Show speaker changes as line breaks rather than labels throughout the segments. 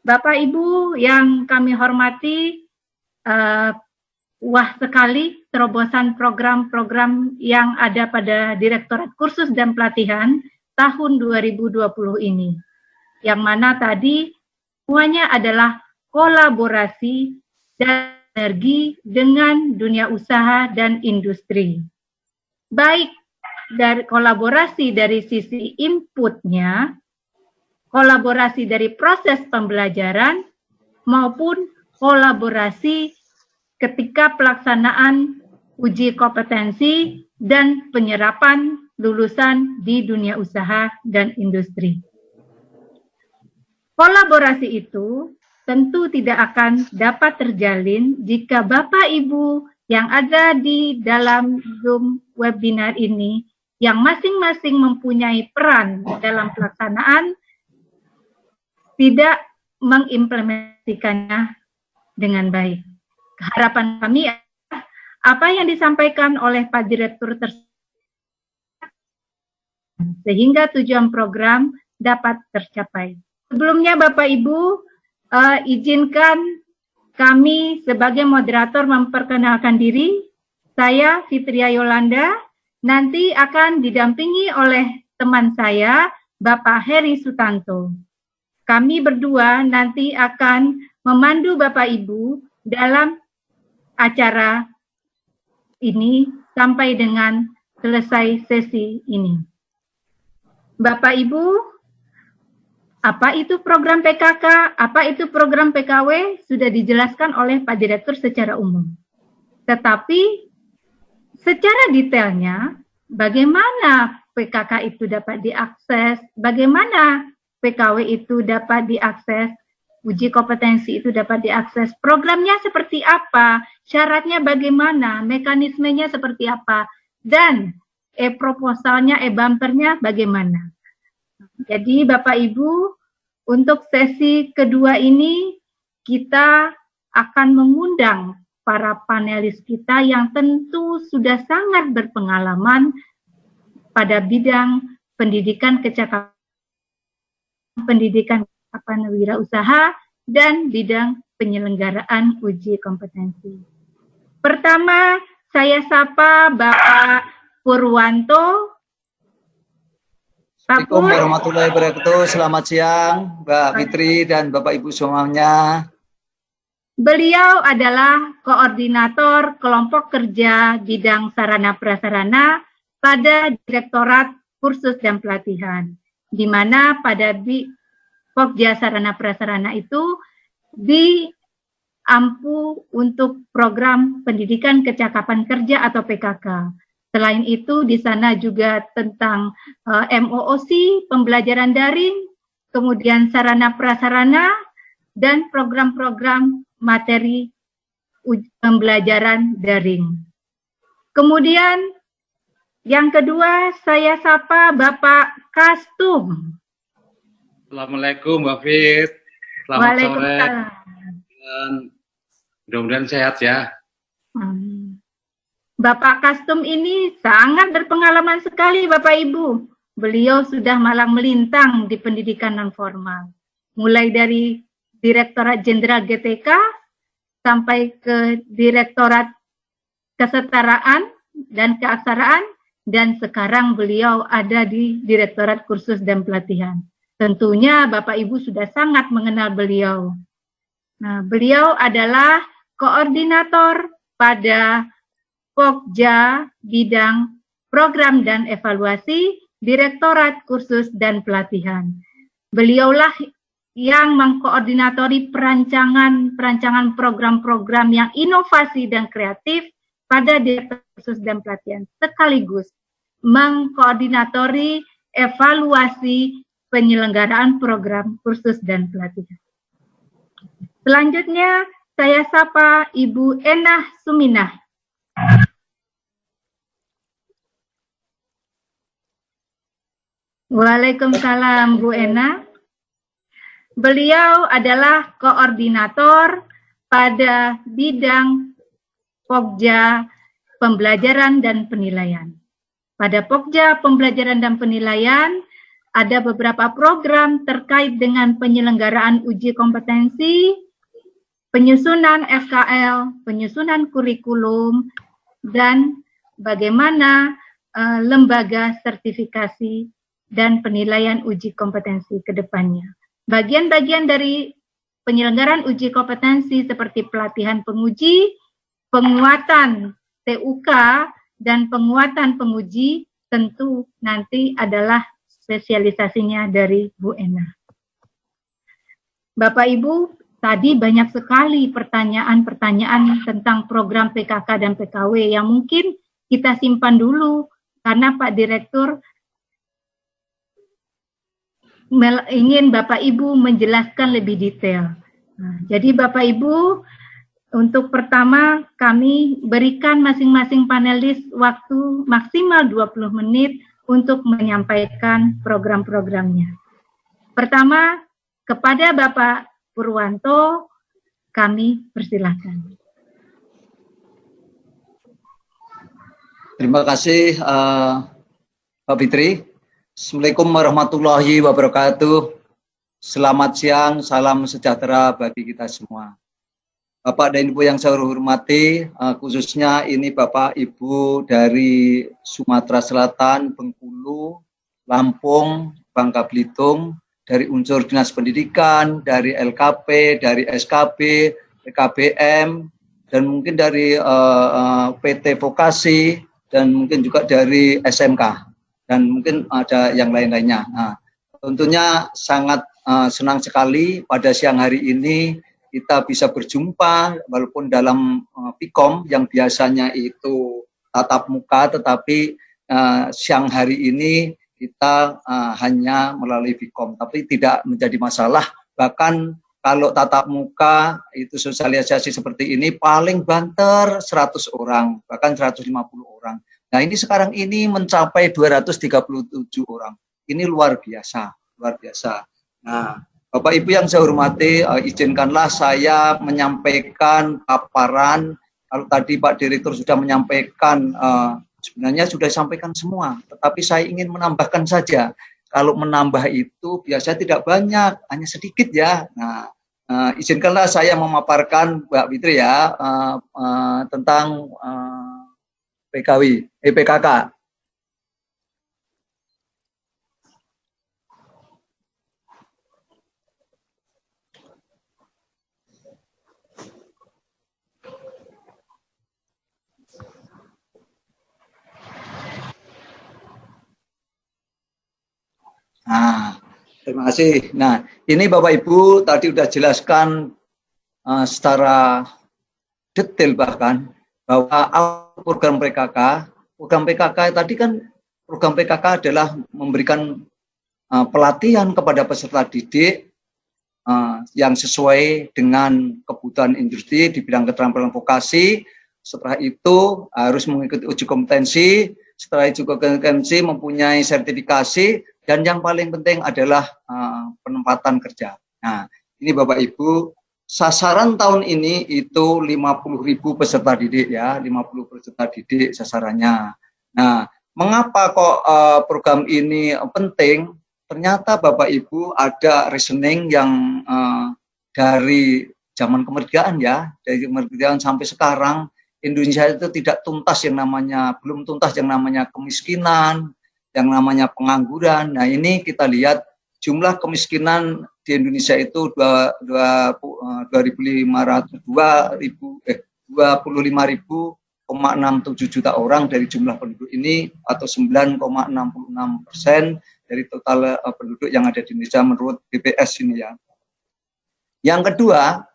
Bapak Ibu yang kami hormati, wah sekali terobosan program-program yang ada pada Direktorat Kursus dan Pelatihan tahun 2020 ini. Yang mana tadi semuanya adalah kolaborasi dan sinergi dengan dunia usaha dan industri. Baik dari kolaborasi dari sisi inputnya, kolaborasi dari proses pembelajaran, maupun kolaborasi ketika pelaksanaan uji kompetensi dan penyerapan lulusan di dunia usaha dan industri. Kolaborasi itu tentu tidak akan dapat terjalin jika Bapak Ibu yang ada di dalam Zoom webinar ini, yang masing-masing mempunyai peran dalam pelaksanaan, tidak mengimplementasikannya dengan baik. Harapan kami adalah apa yang disampaikan oleh Pak Direktur tersebut sehingga tujuan program dapat tercapai. Sebelumnya Bapak Ibu, izinkan kami sebagai moderator memperkenalkan diri. Saya Fitria Yolanda, nanti akan didampingi oleh teman saya, Bapak Heri Sutanto. Kami berdua nanti akan memandu Bapak Ibu dalam acara ini sampai dengan selesai sesi ini. Bapak Ibu, apa itu program PKK, apa itu program PKW, sudah dijelaskan oleh Pak Direktur secara umum. Tetapi secara detailnya, bagaimana PKK itu dapat diakses, bagaimana PKW itu dapat diakses, uji kompetensi itu dapat diakses, programnya seperti apa, syaratnya bagaimana, mekanismenya seperti apa, dan proposalnya, bumpernya bagaimana. Jadi Bapak Ibu, untuk sesi kedua ini kita akan mengundang para panelis kita yang tentu sudah sangat berpengalaman pada bidang pendidikan kecakapan, pendidikan wirausaha, dan bidang penyelenggaraan uji kompetensi. Pertama, saya sapa Bapak Purwanto.
Assalamualaikum warahmatullahi wabarakatuh. Selamat siang, Mbak Fitri dan Bapak Ibu semuanya.
Beliau adalah koordinator kelompok kerja bidang sarana prasarana pada Direktorat Kursus dan Pelatihan, di mana pada Pokja Sarana Prasarana itu diampu untuk program pendidikan kecakapan kerja atau PKK. Selain itu, di sana juga tentang MOOC, pembelajaran daring, kemudian sarana prasarana, dan program-program materi pembelajaran daring. Kemudian, yang kedua, saya sapa Bapak Kastum.
Assalamualaikum Mbak Fit. Selamat sore. Dan mudah-mudahan sehat ya.
Bapak Kastum ini sangat berpengalaman sekali Bapak Ibu. Beliau sudah malang melintang di pendidikan non formal. Mulai dari Direktorat Jenderal GTK sampai ke Direktorat Kesetaraan dan Keaksaraan, dan sekarang beliau ada di Direktorat Kursus dan Pelatihan. Tentunya Bapak Ibu sudah sangat mengenal beliau. Nah, beliau adalah koordinator pada Pokja bidang program dan evaluasi Direktorat Kursus dan Pelatihan. Beliaulah yang mengkoordinatori perancangan program-program yang inovasi dan kreatif pada Direktorat Kursus dan Pelatihan, sekaligus mengkoordinatori evaluasi penyelenggaraan program kursus dan pelatihan. Selanjutnya, saya sapa Ibu Enah Suminah. Waalaikumsalam Bu Enah. Beliau adalah koordinator pada bidang Pokja Pembelajaran dan Penilaian. Pada Pokja Pembelajaran dan Penilaian, ada beberapa program terkait dengan penyelenggaraan uji kompetensi, penyusunan FKL, penyusunan kurikulum, dan bagaimana lembaga sertifikasi dan penilaian uji kompetensi ke depannya. Bagian-bagian dari penyelenggaraan uji kompetensi seperti pelatihan penguji, penguatan TUK, dan penguatan penguji tentu nanti adalah spesialisasinya dari Bu Ena. Bapak Ibu, tadi banyak sekali pertanyaan-pertanyaan tentang program PKK dan PKW yang mungkin kita simpan dulu karena Pak Direktur ingin Bapak Ibu menjelaskan lebih detail. Nah, jadi Bapak Ibu, untuk pertama kami berikan masing-masing panelis waktu maksimal 20 menit untuk menyampaikan program-programnya. Pertama, kepada Bapak Purwanto, kami persilahkan.
Terima kasih Pak Fitri. Assalamualaikum warahmatullahi wabarakatuh. Selamat siang, salam sejahtera bagi kita semua. Bapak dan Ibu yang saya hormati, khususnya ini Bapak Ibu dari Sumatera Selatan, Bengkulu, Lampung, Bangka Belitung, dari unsur Dinas Pendidikan, dari LKP, dari SKB, PKBM, dan mungkin dari PT Vokasi, dan mungkin juga dari SMK, dan mungkin ada yang lain-lainnya. Nah, tentunya sangat senang sekali pada siang hari ini kita bisa berjumpa, walaupun dalam Pikom yang biasanya itu tatap muka, tetapi siang hari ini kita hanya melalui Pikom, tapi tidak menjadi masalah. Bahkan kalau tatap muka itu sosialisasi seperti ini paling banter 100 orang, bahkan 150 orang. Nah ini sekarang ini mencapai 237 orang. Ini luar biasa, luar biasa. Nah, Bapak Ibu yang saya hormati, izinkanlah saya menyampaikan paparan. Kalau tadi Pak Direktur sudah menyampaikan, sebenarnya sudah disampaikan semua, tetapi saya ingin menambahkan saja. Kalau menambah itu biasanya tidak banyak, hanya sedikit ya. Nah, izinkanlah saya memaparkan Mbak Fitri ya, tentang PKK. Nah, terima kasih. Nah, ini Bapak Ibu tadi sudah jelaskan secara detail bahkan bahwa program PKK tadi kan program PKK adalah memberikan pelatihan kepada peserta didik yang sesuai dengan kebutuhan industri di bidang keterampilan vokasi. Setelah itu harus mengikuti uji kompetensi, setelah uji kompetensi mempunyai sertifikasi, dan yang paling penting adalah penempatan kerja. Nah, ini Bapak Ibu, sasaran tahun ini itu 50.000 peserta didik ya, 50 peserta didik sasarannya. Nah, mengapa kok program ini penting? Ternyata Bapak Ibu ada reasoning yang dari zaman kemerdekaan ya, dari kemerdekaan sampai sekarang Indonesia itu tidak tuntas yang namanya, belum tuntas yang namanya kemiskinan, yang namanya pengangguran. Nah ini kita lihat jumlah kemiskinan di Indonesia itu 25.067 juta orang dari jumlah penduduk ini, atau 9,66% dari total penduduk yang ada di Indonesia menurut BPS ini ya. Yang kedua,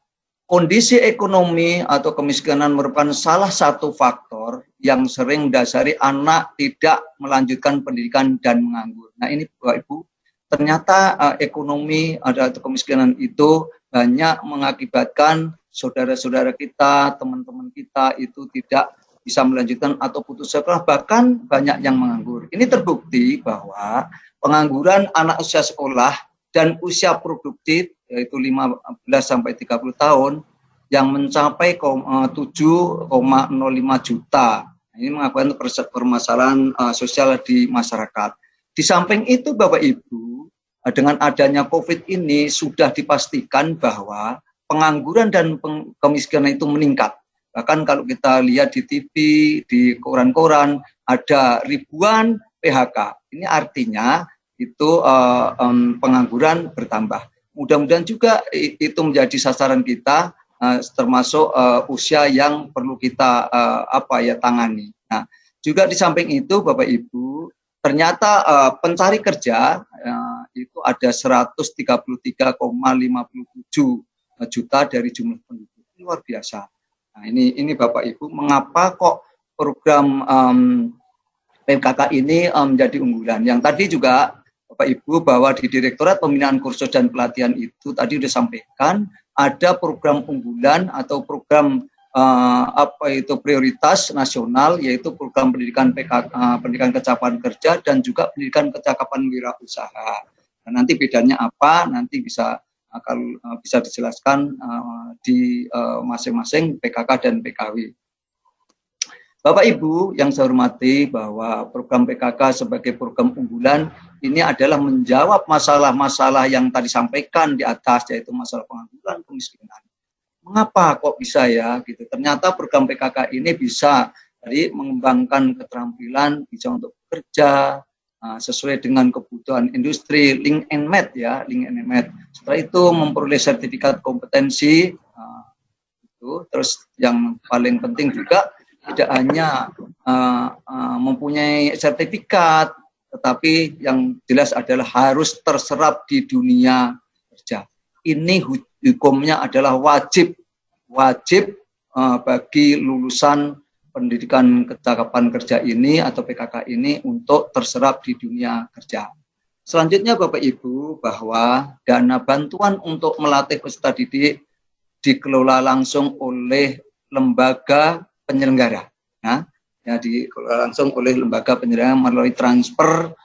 kondisi ekonomi atau kemiskinan merupakan salah satu faktor yang sering mendasari anak tidak melanjutkan pendidikan dan menganggur. Nah ini Bapak Ibu, ternyata ekonomi atau kemiskinan itu banyak mengakibatkan saudara-saudara kita, teman-teman kita itu tidak bisa melanjutkan atau putus sekolah, bahkan banyak yang menganggur. Ini terbukti bahwa pengangguran anak usia sekolah dan usia produktif yaitu 15 sampai 30 tahun yang mencapai 7,05 juta. Ini mengakibatkan permasalahan sosial di masyarakat. Di samping itu Bapak Ibu, dengan adanya COVID ini sudah dipastikan bahwa pengangguran dan kemiskinan itu meningkat. Bahkan kalau kita lihat di TV, di koran-koran, ada ribuan PHK. Ini artinya itu pengangguran bertambah. Mudah-mudahan juga itu menjadi sasaran kita, termasuk usia yang perlu kita tangani. Nah, juga di samping itu, Bapak Ibu, ternyata pencari kerja itu ada 133,57 juta dari jumlah penduduk. Luar biasa. Nah, ini Bapak Ibu, mengapa kok program PKK ini menjadi unggulan? Yang tadi juga Bapak Ibu bahwa di Direktorat Pembinaan Kursus dan Pelatihan itu tadi sudah sampaikan ada program unggulan atau program prioritas nasional, yaitu program pendidikan PKK, pendidikan kecakapan kerja dan juga pendidikan kecakapan wirausaha. Nah, nanti bedanya apa? Nanti bisa dijelaskan di masing-masing PKK dan PKW. Bapak Ibu yang saya hormati, bahwa program PKK sebagai program unggulan ini adalah menjawab masalah-masalah yang tadi sampaikan di atas, yaitu masalah pengangguran, kemiskinan. Mengapa kok bisa ya gitu? Ternyata program PKK ini bisa dari mengembangkan keterampilan, bisa untuk bekerja sesuai dengan kebutuhan industri, link and match ya, link and match. Setelah itu memperoleh sertifikat kompetensi, itu. Terus yang paling penting juga tidak hanya mempunyai sertifikat, tetapi yang jelas adalah harus terserap di dunia kerja. Ini hukumnya adalah wajib bagi lulusan pendidikan kecakapan kerja ini atau PKK ini untuk terserap di dunia kerja. Selanjutnya Bapak Ibu, bahwa dana bantuan untuk melatih peserta didik dikelola langsung oleh lembaga penyelenggara. Nah, ya dikelola langsung oleh lembaga penyelenggara melalui transfer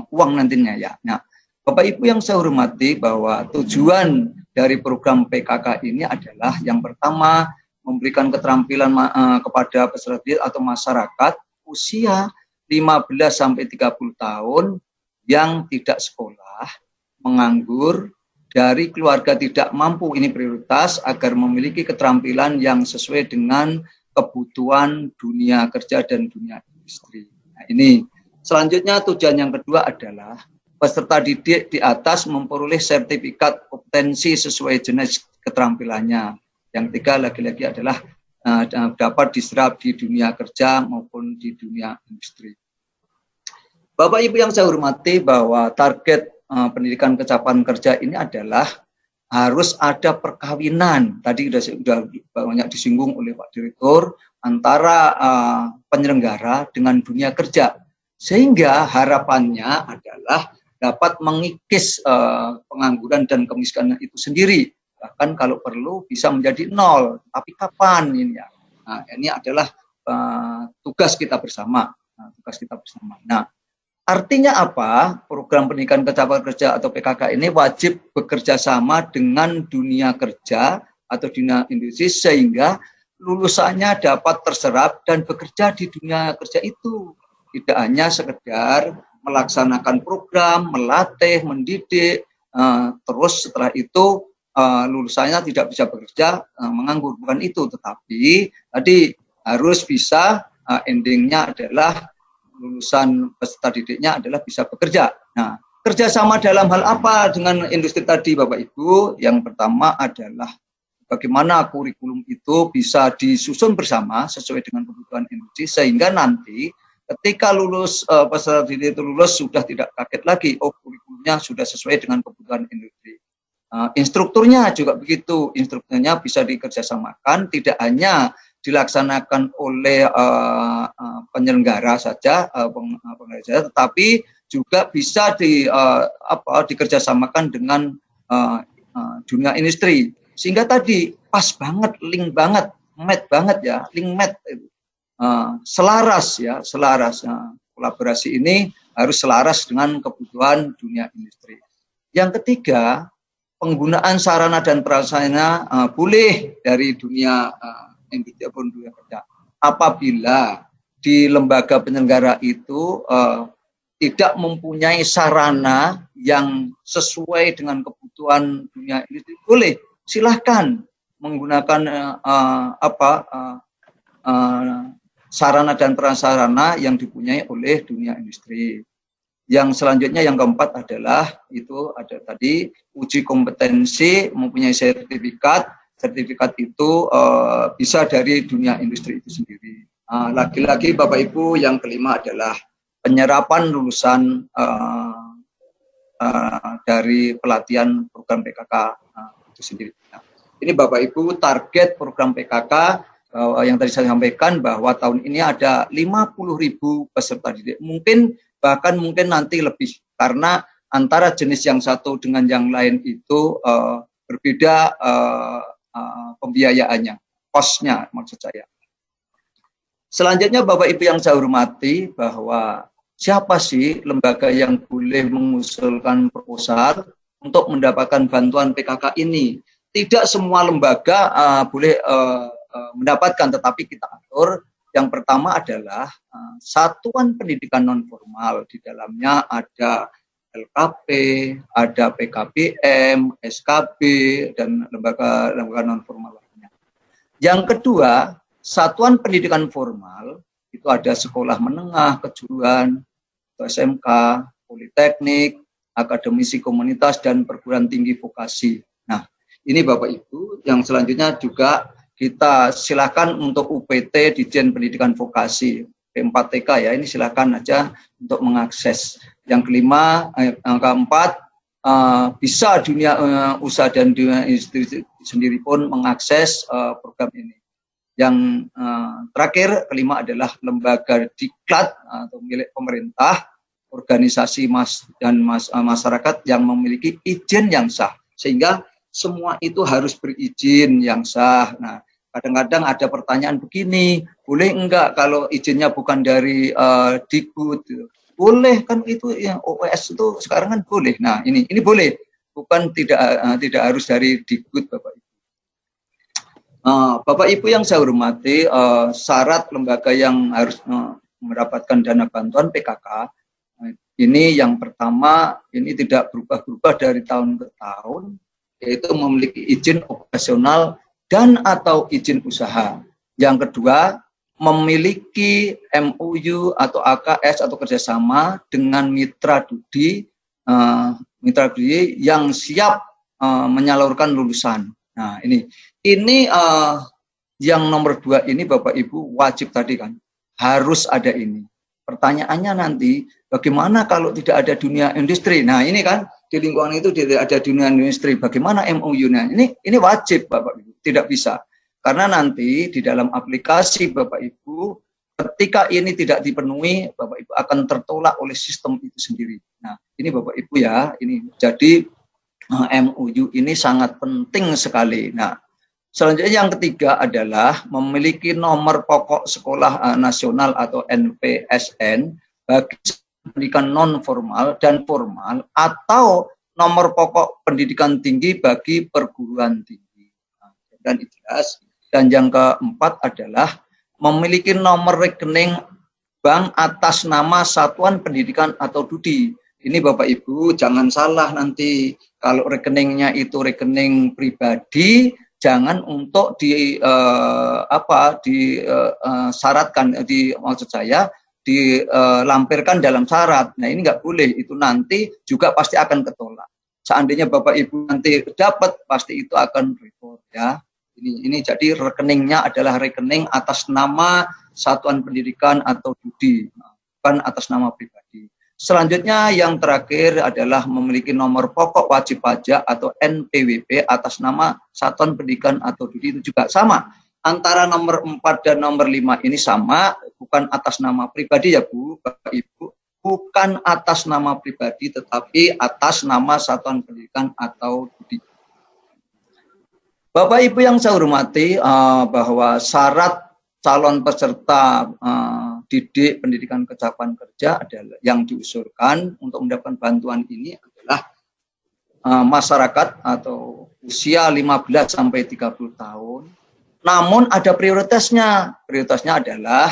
uang nantinya ya. Nah, Bapak Ibu yang saya hormati, bahwa tujuan dari program PKK ini adalah yang pertama memberikan keterampilan kepada peserta didik atau masyarakat usia 15 sampai 30 tahun yang tidak sekolah, menganggur, dari keluarga tidak mampu, ini prioritas agar memiliki keterampilan yang sesuai dengan kebutuhan dunia kerja dan dunia industri. Nah, ini selanjutnya tujuan yang kedua adalah peserta didik di atas memperoleh sertifikat kompetensi sesuai jenis keterampilannya. Yang ketiga lagi-lagi adalah dapat diserap di dunia kerja maupun di dunia industri. Bapak Ibu yang saya hormati, bahwa target pendidikan kecakapan kerja ini adalah harus ada perkawinan. Tadi sudah banyak disinggung oleh Pak Direktur, antara penyelenggara dengan dunia kerja. Sehingga harapannya adalah dapat mengikis pengangguran dan kemiskinan itu sendiri. Bahkan kalau perlu bisa menjadi nol. Tapi kapan ini ya? Nah, ini adalah tugas kita bersama. Nah, artinya apa? Program pendidikan kecakapan kerja atau PKK ini wajib bekerja sama dengan dunia kerja atau dunia industri sehingga lulusannya dapat terserap dan bekerja di dunia kerja itu. Tidak hanya sekedar melaksanakan program, melatih, mendidik, terus setelah itu lulusannya tidak bisa bekerja, menganggur. Bukan itu, tetapi tadi harus bisa endingnya adalah lulusan peserta didiknya adalah bisa bekerja. Nah, kerjasama dalam hal apa dengan industri tadi Bapak Ibu? Yang pertama adalah bagaimana kurikulum itu bisa disusun bersama sesuai dengan kebutuhan industri, sehingga nanti ketika lulus peserta didik itu lulus sudah tidak kaget lagi, oh kurikulumnya sudah sesuai dengan kebutuhan industri. Instrukturnya juga begitu, instrukturnya bisa dikerjasamakan, tidak hanya dilaksanakan oleh penyelenggara saja, tetapi juga bisa dikerjasamakan dengan dunia industri. Sehingga tadi pas banget, link banget, match banget ya, link match itu. Selaras ya, kolaborasi ini harus selaras dengan kebutuhan dunia industri. Yang ketiga, penggunaan sarana dan prasarana boleh dari dunia industri ataupun dunia kerja. Apabila di lembaga penyelenggara itu tidak mempunyai sarana yang sesuai dengan kebutuhan dunia industri, boleh silahkan menggunakan sarana dan prasarana yang dipunyai oleh dunia industri. Yang selanjutnya yang keempat adalah itu ada tadi uji kompetensi, mempunyai sertifikat. Sertifikat itu bisa dari dunia industri itu sendiri. Lagi-lagi Bapak Ibu, yang kelima adalah penyerapan lulusan dari pelatihan program PKK itu sendiri. Nah, ini Bapak Ibu target program PKK yang tadi saya sampaikan bahwa tahun ini ada 50.000 peserta didik. Mungkin nanti lebih karena antara jenis yang satu dengan yang lain itu berbeda pembiayaannya, kosnya maksud saya. Selanjutnya Bapak Ibu yang saya hormati, bahwa siapa sih lembaga yang boleh mengusulkan proposal untuk mendapatkan bantuan PKK ini? Tidak semua lembaga boleh mendapatkan, tetapi kita atur. Yang pertama adalah satuan pendidikan non formal, di dalamnya ada LKP, ada PKBM, SKB, dan lembaga non formal lainnya. Yang kedua, satuan pendidikan formal itu ada sekolah menengah, kejuruan, SMK, politeknik, akademisi komunitas, dan perguruan tinggi vokasi. Nah, ini Bapak Ibu, yang selanjutnya juga kita silakan untuk UPT Ditjen Pendidikan Vokasi, P4TK ya, ini silakan aja untuk mengakses. Yang kelima, yang keempat, bisa dunia usaha dan dunia industri sendiri pun mengakses program ini. Yang terakhir, kelima adalah lembaga diklat atau milik pemerintah, organisasi masyarakat yang memiliki izin yang sah, sehingga semua itu harus berizin yang sah. Nah, kadang-kadang ada pertanyaan begini, boleh enggak kalau izinnya bukan dari Dikbud? Boleh kan, itu yang OS itu sekarang kan boleh. Nah, ini boleh, bukan tidak harus dari Dikbud, Bapak Ibu. Bapak Ibu yang saya hormati, syarat lembaga yang harus mendapatkan dana bantuan PKK ini yang pertama, ini tidak berubah-ubah dari tahun ke tahun, yaitu memiliki izin operasional dan atau izin usaha. Yang kedua, memiliki MOU atau AKS atau kerjasama dengan mitra studi yang siap menyalurkan lulusan. Nah, ini yang nomor 2 ini Bapak Ibu wajib tadi kan, harus ada ini. Pertanyaannya nanti, bagaimana kalau tidak ada dunia industri? Nah, ini kan di lingkungan itu tidak ada dunia industri, bagaimana MOU-nya? Ini wajib Bapak Ibu, tidak bisa. Karena nanti di dalam aplikasi Bapak Ibu, ketika ini tidak dipenuhi, Bapak Ibu akan tertolak oleh sistem itu sendiri. Nah, ini Bapak Ibu ya, ini jadi MOU ini sangat penting sekali. Nah, selanjutnya yang ketiga adalah memiliki nomor pokok sekolah nasional atau NPSN bagi pendidikan non formal dan formal, atau nomor pokok pendidikan tinggi bagi perguruan tinggi. Dan jelas. Dan yang keempat adalah memiliki nomor rekening bank atas nama satuan pendidikan atau studi. Ini Bapak Ibu jangan salah nanti, kalau rekeningnya itu rekening pribadi, jangan untuk maksud saya dilampirkan dalam syarat. Nah, ini nggak boleh, itu nanti juga pasti akan ketolak. Seandainya Bapak Ibu nanti dapat, pasti itu akan report ya. Ini jadi rekeningnya adalah rekening atas nama satuan pendidikan atau studi, bukan atas nama pribadi. Selanjutnya yang terakhir adalah memiliki nomor pokok wajib pajak atau NPWP atas nama satuan pendidikan atau studi, itu juga sama. Antara nomor 4 dan nomor 5 ini sama, bukan atas nama pribadi ya Bu, Bapak Ibu, bukan atas nama pribadi tetapi atas nama satuan pendidikan atau studi. Bapak Ibu yang saya hormati, bahwa syarat calon peserta didik pendidikan kecapapan kerja adalah yang diusulkan untuk mendapatkan bantuan ini adalah masyarakat atau usia 15 sampai 30 tahun. Namun ada prioritasnya. Prioritasnya adalah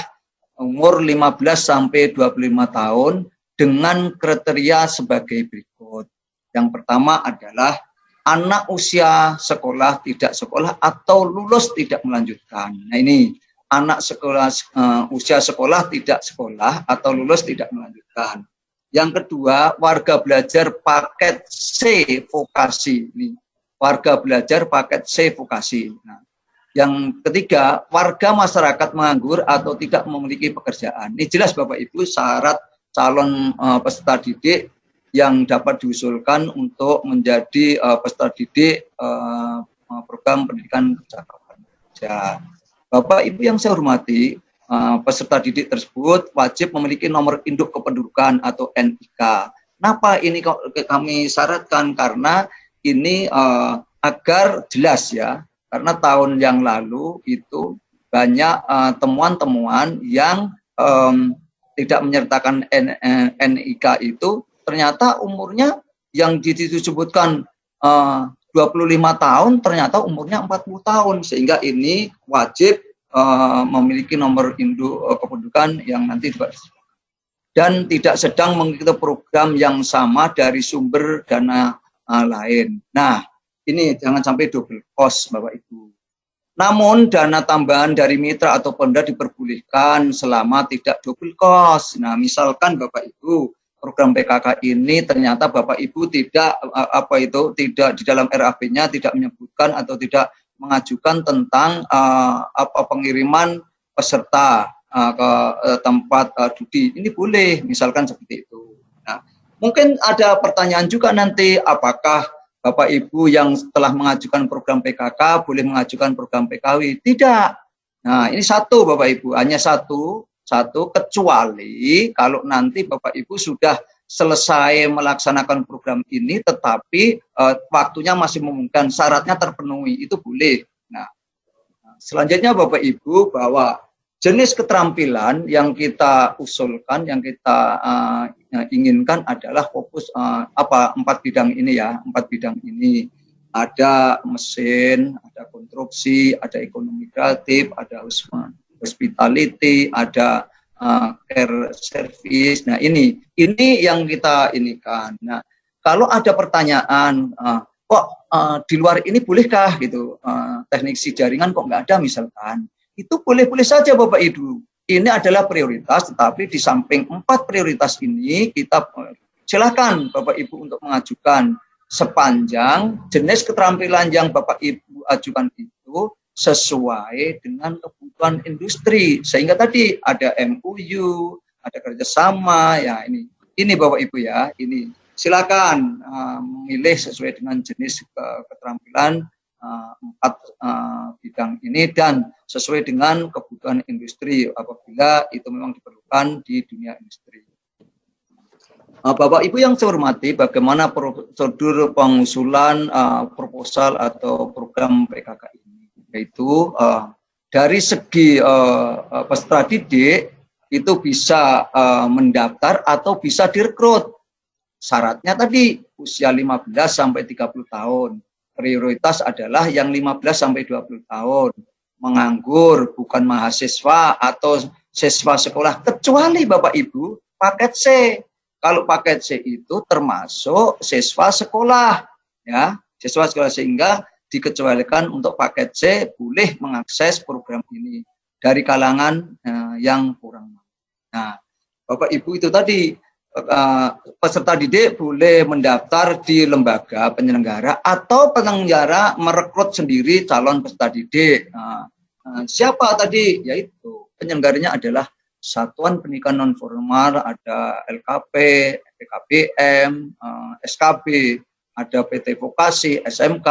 umur 15 sampai 25 tahun dengan kriteria sebagai berikut. Yang pertama adalah anak usia sekolah, tidak sekolah, atau lulus tidak melanjutkan. Nah ini, anak sekolah usia sekolah, tidak sekolah, atau lulus tidak melanjutkan. Yang kedua, warga belajar paket C vokasi. Ini, warga belajar paket C vokasi. Nah, yang ketiga, warga masyarakat menganggur atau tidak memiliki pekerjaan. Ini jelas Bapak Ibu syarat calon peserta didik yang dapat diusulkan untuk menjadi peserta didik program pendidikan kerja. Bapak Ibu yang saya hormati, peserta didik tersebut wajib memiliki nomor induk kependudukan atau NIK. Kenapa ini kami syaratkan? Karena ini agar jelas ya, karena tahun yang lalu itu banyak temuan-temuan yang tidak menyertakan NIK itu, ternyata umurnya yang disebutkan 25 tahun, ternyata umurnya 40 tahun. Sehingga ini wajib memiliki nomor induk kependudukan yang nanti dan tidak sedang mengikuti program yang sama dari sumber dana lain. Nah, ini jangan sampai double cost Bapak Ibu. Namun dana tambahan dari mitra atau pemda diperbolehkan selama tidak double cost. Nah, misalkan Bapak Ibu program PKK ini ternyata Bapak Ibu tidak tidak di dalam RAB-nya tidak menyebutkan atau tidak mengajukan tentang pengiriman peserta ke tempat judi. Ini boleh misalkan seperti itu. Nah, mungkin ada pertanyaan juga nanti, apakah Bapak Ibu yang telah mengajukan program PKK boleh mengajukan program PKW? Tidak. Nah, ini satu Bapak Ibu, hanya satu, kecuali kalau nanti Bapak Ibu sudah selesai melaksanakan program ini tetapi waktunya masih memungkinkan, syaratnya terpenuhi, itu boleh. Nah, selanjutnya Bapak Ibu, bahwa jenis keterampilan yang kita usulkan, yang kita inginkan adalah fokus 4 bidang ini ya, 4 bidang ini. Ada mesin, ada konstruksi, ada ekonomi kreatif, ada hospitality, ada care service. Nah, ini yang kita inikan. Nah, kalau ada pertanyaan, kok di luar ini bolehkah gitu, teknisi jaringan kok nggak ada misalkan, itu boleh-boleh saja Bapak Ibu. Ini adalah prioritas, tetapi di samping 4 prioritas ini kita silakan Bapak Ibu untuk mengajukan sepanjang jenis keterampilan yang Bapak Ibu ajukan itu sesuai dengan kebutuhan industri, sehingga tadi ada MOU, ada kerjasama ya. Ini Bapak Ibu ya, ini silakan memilih sesuai dengan jenis keterampilan 4 bidang ini dan sesuai dengan kebutuhan industri apabila itu memang diperlukan di dunia industri. Bapak Ibu yang saya hormati, bagaimana prosedur pengusulan proposal atau program PKK ini? Yaitu dari segi peserta didik itu bisa mendaftar atau bisa direkrut. Syaratnya tadi usia 15 sampai 30 tahun. Prioritas adalah yang 15 sampai 20 tahun. Menganggur, bukan mahasiswa atau siswa sekolah, kecuali Bapak Ibu paket C. Kalau paket C itu termasuk siswa sekolah ya, siswa sekolah, sehingga dikecualikan untuk paket C boleh mengakses program ini dari kalangan yang kurang mampu. Nah, Bapak Ibu itu tadi peserta didik boleh mendaftar di lembaga penyelenggara atau penyelenggara merekrut sendiri calon peserta didik. Siapa tadi? Yaitu penyelenggaranya adalah Satuan Pendidikan Non Formal, ada LKP, PKBM, SKB, ada PT Vokasi, SMK,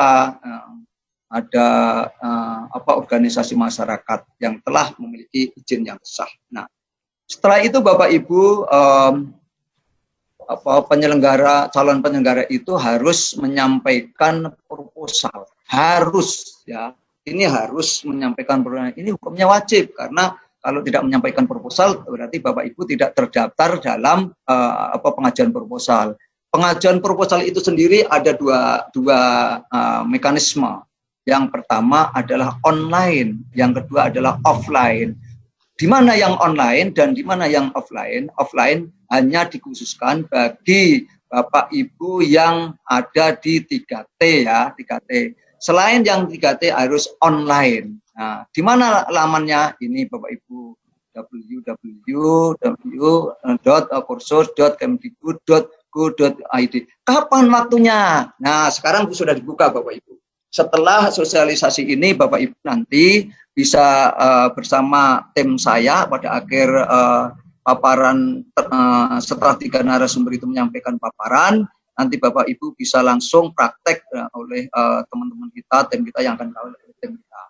ada organisasi masyarakat yang telah memiliki izin yang sah. Nah, setelah itu Bapak Ibu calon penyelenggara itu harus menyampaikan proposal. Harus ya. Ini harus menyampaikan proposal. Ini hukumnya wajib, karena kalau tidak menyampaikan proposal berarti Bapak Ibu tidak terdaftar dalam pengajuan proposal. Pengajuan proposal itu sendiri ada dua mekanisme. Yang pertama adalah online, yang kedua adalah offline. di mana yang online dan di mana yang offline. Offline hanya dikhususkan bagi Bapak Ibu yang ada di 3T ya, 3T. Selain yang 3T harus online. Nah, di mana lamannya? Ini Bapak Ibu, www.kursus.kemdikbud.go.id. Kapan waktunya? Nah, sekarang sudah dibuka Bapak Ibu. Setelah sosialisasi ini Bapak Ibu nanti bisa bersama tim saya pada akhir paparan setelah 3 narasumber itu menyampaikan paparan, nanti Bapak Ibu bisa langsung praktek oleh teman-teman kita, tim kita yang akan kawal oleh tim kita.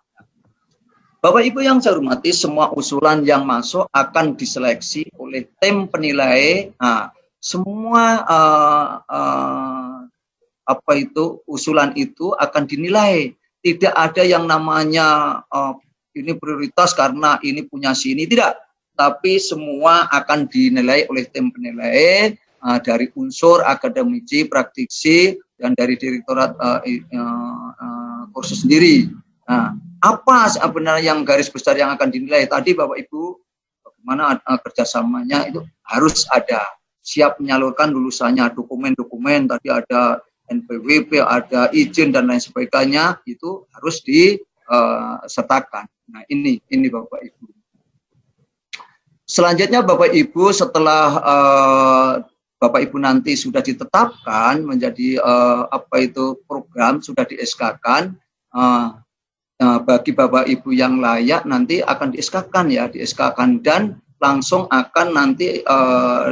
Bapak Ibu yang saya hormati, semua usulan yang masuk akan diseleksi oleh tim penilai. Nah, semua usulan itu akan dinilai. Tidak ada yang namanya ini prioritas karena ini punya sini, tidak. Tapi semua akan dinilai oleh tim penilai dari unsur akademisi, praktisi, dan dari direktorat kursus sendiri. Nah, apa sebenarnya yang garis besar yang akan dinilai? Tadi Bapak Ibu, bagaimana kerjasamanya itu harus ada. Siap menyalurkan lulusannya, dokumen-dokumen, tadi ada NPWP, ada izin, dan lain sebagainya, itu harus disertakan. Nah, ini Bapak Ibu. Selanjutnya Bapak Ibu, setelah Bapak Ibu nanti sudah ditetapkan menjadi program, sudah di-SK-kan, bagi Bapak Ibu yang layak nanti akan di-SK-kan ya, di-SK-kan dan langsung akan nanti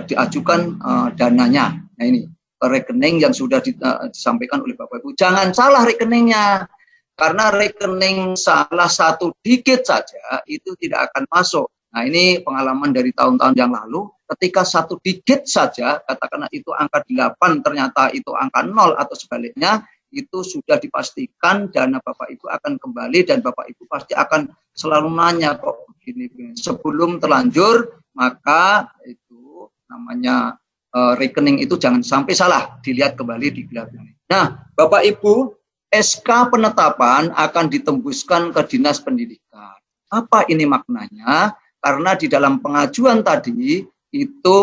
diajukan dananya. Nah, ini rekening yang sudah disampaikan oleh Bapak Ibu. Jangan salah rekeningnya, karena rekening salah satu dikit saja itu tidak akan masuk. Nah, ini pengalaman dari tahun-tahun yang lalu, ketika satu digit saja, katakanlah itu angka 8, ternyata itu angka 0 atau sebaliknya, itu sudah dipastikan dana Bapak Ibu akan kembali dan Bapak Ibu pasti akan selalu nanya kok begini. Sebelum terlanjur, maka itu namanya rekening itu jangan sampai salah, dilihat kembali, Nah, Bapak Ibu, SK penetapan akan ditembuskan ke Dinas Pendidikan. Apa ini maknanya? Karena di dalam pengajuan tadi itu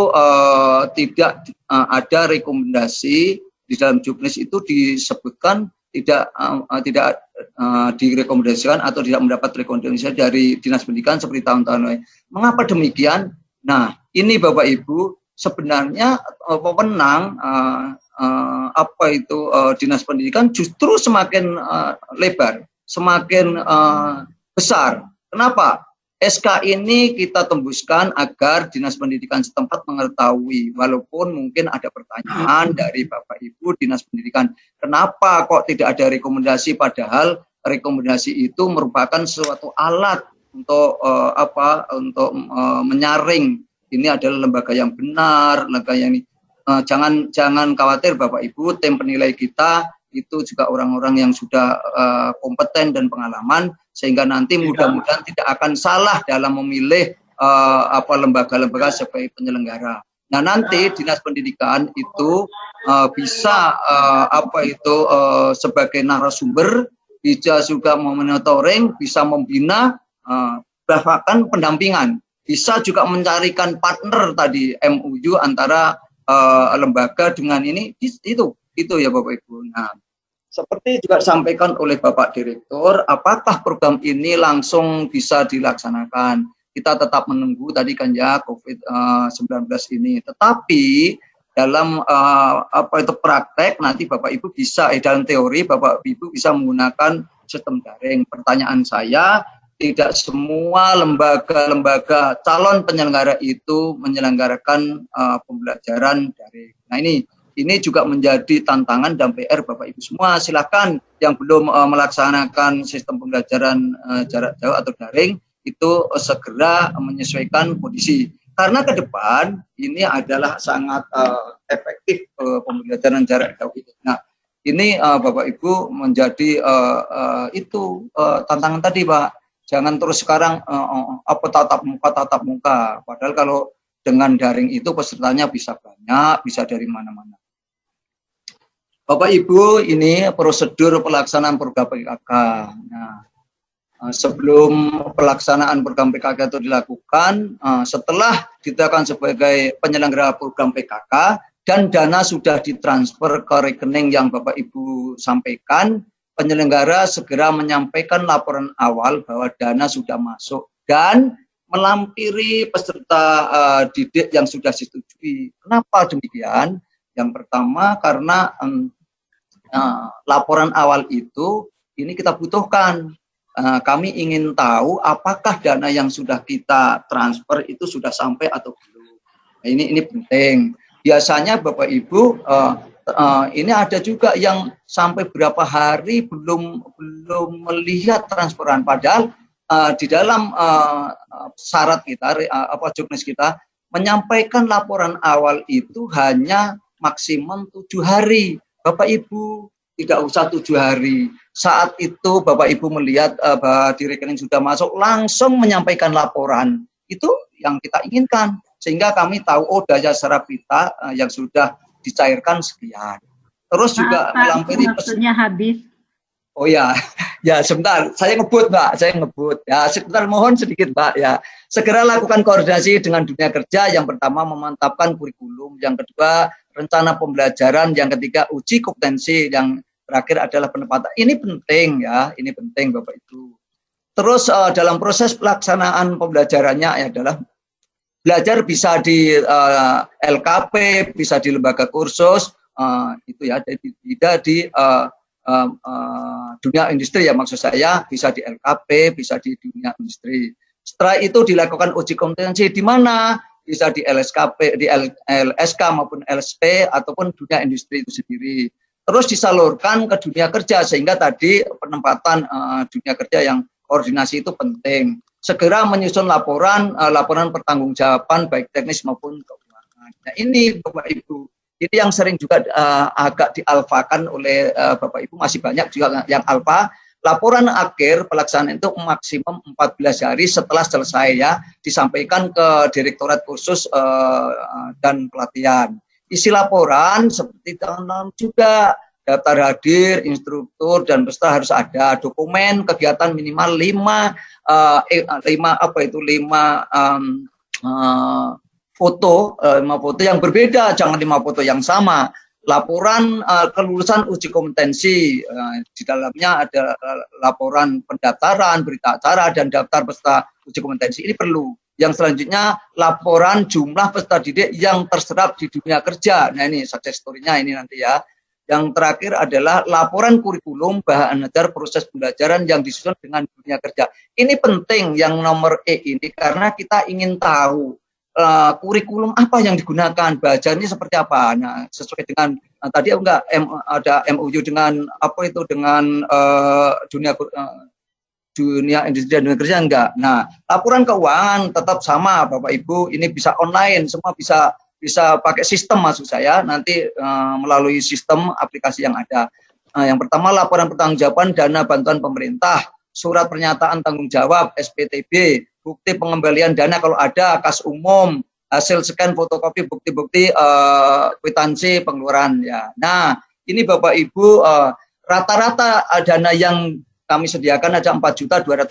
tidak ada rekomendasi di dalam juknis itu disebutkan tidak direkomendasikan atau tidak mendapat rekomendasi dari Dinas Pendidikan seperti tahun-tahun lain. Mengapa demikian? Nah, ini Bapak Ibu sebenarnya pemenang Dinas Pendidikan justru semakin lebar, semakin besar. Kenapa? SK ini kita tembuskan agar Dinas Pendidikan setempat mengetahui, walaupun mungkin ada pertanyaan dari Bapak Ibu Dinas Pendidikan, kenapa kok tidak ada rekomendasi, padahal rekomendasi itu merupakan suatu alat untuk menyaring ini adalah lembaga yang benar, lembaga yang ini. Jangan khawatir Bapak Ibu, tim penilai kita itu juga orang-orang yang sudah kompeten dan pengalaman, sehingga nanti mudah-mudahan tidak akan salah dalam memilih lembaga-lembaga sebagai penyelenggara. Nah, nanti Dinas Pendidikan itu bisa sebagai narasumber, bisa juga memonitoring, bisa membina, bahkan pendampingan, bisa juga mencarikan partner tadi MOU antara lembaga dengan ini, itu ya Bapak Ibu. Nah, seperti juga disampaikan oleh Bapak Direktur, apakah program ini langsung bisa dilaksanakan? Kita tetap menunggu tadi kan ya COVID-19 ini. Tetapi dalam praktek nanti Bapak Ibu bisa, dalam teori Bapak Ibu bisa menggunakan sistem daring. Pertanyaan saya, tidak semua lembaga-lembaga calon penyelenggara itu menyelenggarakan pembelajaran daring. Nah, ini juga menjadi tantangan dan PR Bapak Ibu semua. Silakan yang belum melaksanakan sistem pembelajaran jarak jauh atau daring itu segera menyesuaikan kondisi. Karena ke depan ini adalah sangat efektif pembelajaran jarak jauh itu. Nah, ini Bapak Ibu menjadi tantangan tadi Pak. Jangan terus sekarang tatap muka. Padahal kalau dengan daring itu pesertanya bisa banyak, bisa dari mana-mana. Bapak Ibu, ini prosedur pelaksanaan program PKK. Nah, sebelum pelaksanaan program PKK itu dilakukan, setelah ditetapkan sebagai penyelenggara program PKK dan dana sudah ditransfer ke rekening yang Bapak Ibu sampaikan, penyelenggara segera menyampaikan laporan awal bahwa dana sudah masuk dan melampiri peserta didik yang sudah disetujui. Kenapa demikian? Yang pertama karena laporan awal itu ini kita butuhkan. Kami ingin tahu apakah dana yang sudah kita transfer itu sudah sampai atau belum. Nah, ini penting. Biasanya Bapak Ibu ini ada juga yang sampai berapa hari belum melihat transferan, padahal di dalam syarat kita juknis kita menyampaikan laporan awal itu hanya maksimum 7 hari. Bapak Ibu tidak usah 7 hari. Saat itu Bapak Ibu melihat bahwa di rekening sudah masuk, langsung menyampaikan laporan. Itu yang kita inginkan. Sehingga kami tahu, oh daya serap kita yang sudah dicairkan sekian. Terus juga melampiri
waktunya habis.
Oh ya, ya sebentar, saya ngebut Mbak, Ya sebentar, mohon sedikit Mbak ya. Segera lakukan koordinasi dengan dunia kerja. Yang pertama memantapkan kurikulum, yang kedua rencana pembelajaran, yang ketiga uji kompetensi, yang terakhir adalah penempatan. Ini penting ya, ini penting Bapak Ibu. Terus dalam proses pelaksanaan pembelajarannya adalah belajar bisa di LKP, bisa di lembaga kursus, itu ya, tidak di dunia industri ya, maksud saya bisa di LKP, bisa di dunia industri. Setelah itu dilakukan uji kompetensi di mana? Bisa di LSKP, di LSK maupun LSP ataupun dunia industri itu sendiri. Terus disalurkan ke dunia kerja, sehingga tadi penempatan dunia kerja yang koordinasi itu penting. Segera menyusun laporan pertanggungjawaban baik teknis maupun keuangan. Nah, ini Bapak Ibu, ini yang sering juga agak dialfakan oleh Bapak Ibu, masih banyak juga yang alfa. Laporan akhir pelaksanaan itu maksimum 14 hari setelah selesai ya, disampaikan ke Direktorat Kursus dan Pelatihan. Isi laporan seperti tahun juga, daftar hadir, instruktur dan peserta harus ada, dokumen kegiatan minimal 5 foto yang berbeda, jangan 5 foto yang sama. Laporan kelulusan uji kompetensi, di dalamnya ada laporan pendaftaran, berita acara, dan daftar peserta uji kompetensi. Ini perlu. Yang selanjutnya laporan jumlah peserta didik yang terserap di dunia kerja. Nah ini success story-nya ini nanti ya. Yang terakhir adalah laporan kurikulum bahan ajar proses pembelajaran yang disusun dengan dunia kerja. Ini penting yang nomor E ini karena kita ingin tahu kurikulum apa yang digunakan, belajarnya seperti apa. Nah sesuai dengan tadi enggak ada MOU dengan apa itu dengan dunia industri dan dunia kerja enggak. Nah, laporan keuangan tetap sama Bapak Ibu, ini bisa online, semua bisa pakai sistem maksud saya, nanti melalui sistem aplikasi yang ada. Yang pertama laporan pertanggungjawaban dana bantuan pemerintah, surat pernyataan tanggung jawab SPTB, bukti pengembalian dana kalau ada, kas umum, hasil scan fotokopi bukti-bukti kwitansi pengeluaran ya. Nah, ini Bapak Ibu rata-rata dana yang kami sediakan aja 4.250.000,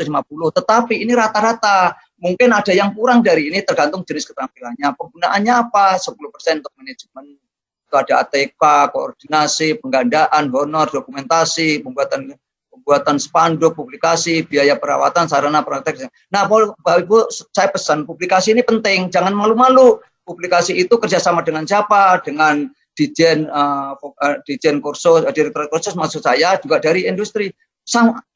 tetapi ini rata-rata. Mungkin ada yang kurang dari ini tergantung jenis keterampilannya. Penggunaannya apa? 10% untuk manajemen. Itu ada ATK, koordinasi, penggandaan, honor, dokumentasi, pembuatan spanduk, publikasi, biaya perawatan, sarana praktek. Nah, Bapak Ibu, saya pesan publikasi ini penting. Jangan malu-malu. Publikasi itu kerjasama dengan siapa? Dengan Dijen kursus, direktur kursus maksud saya juga dari industri.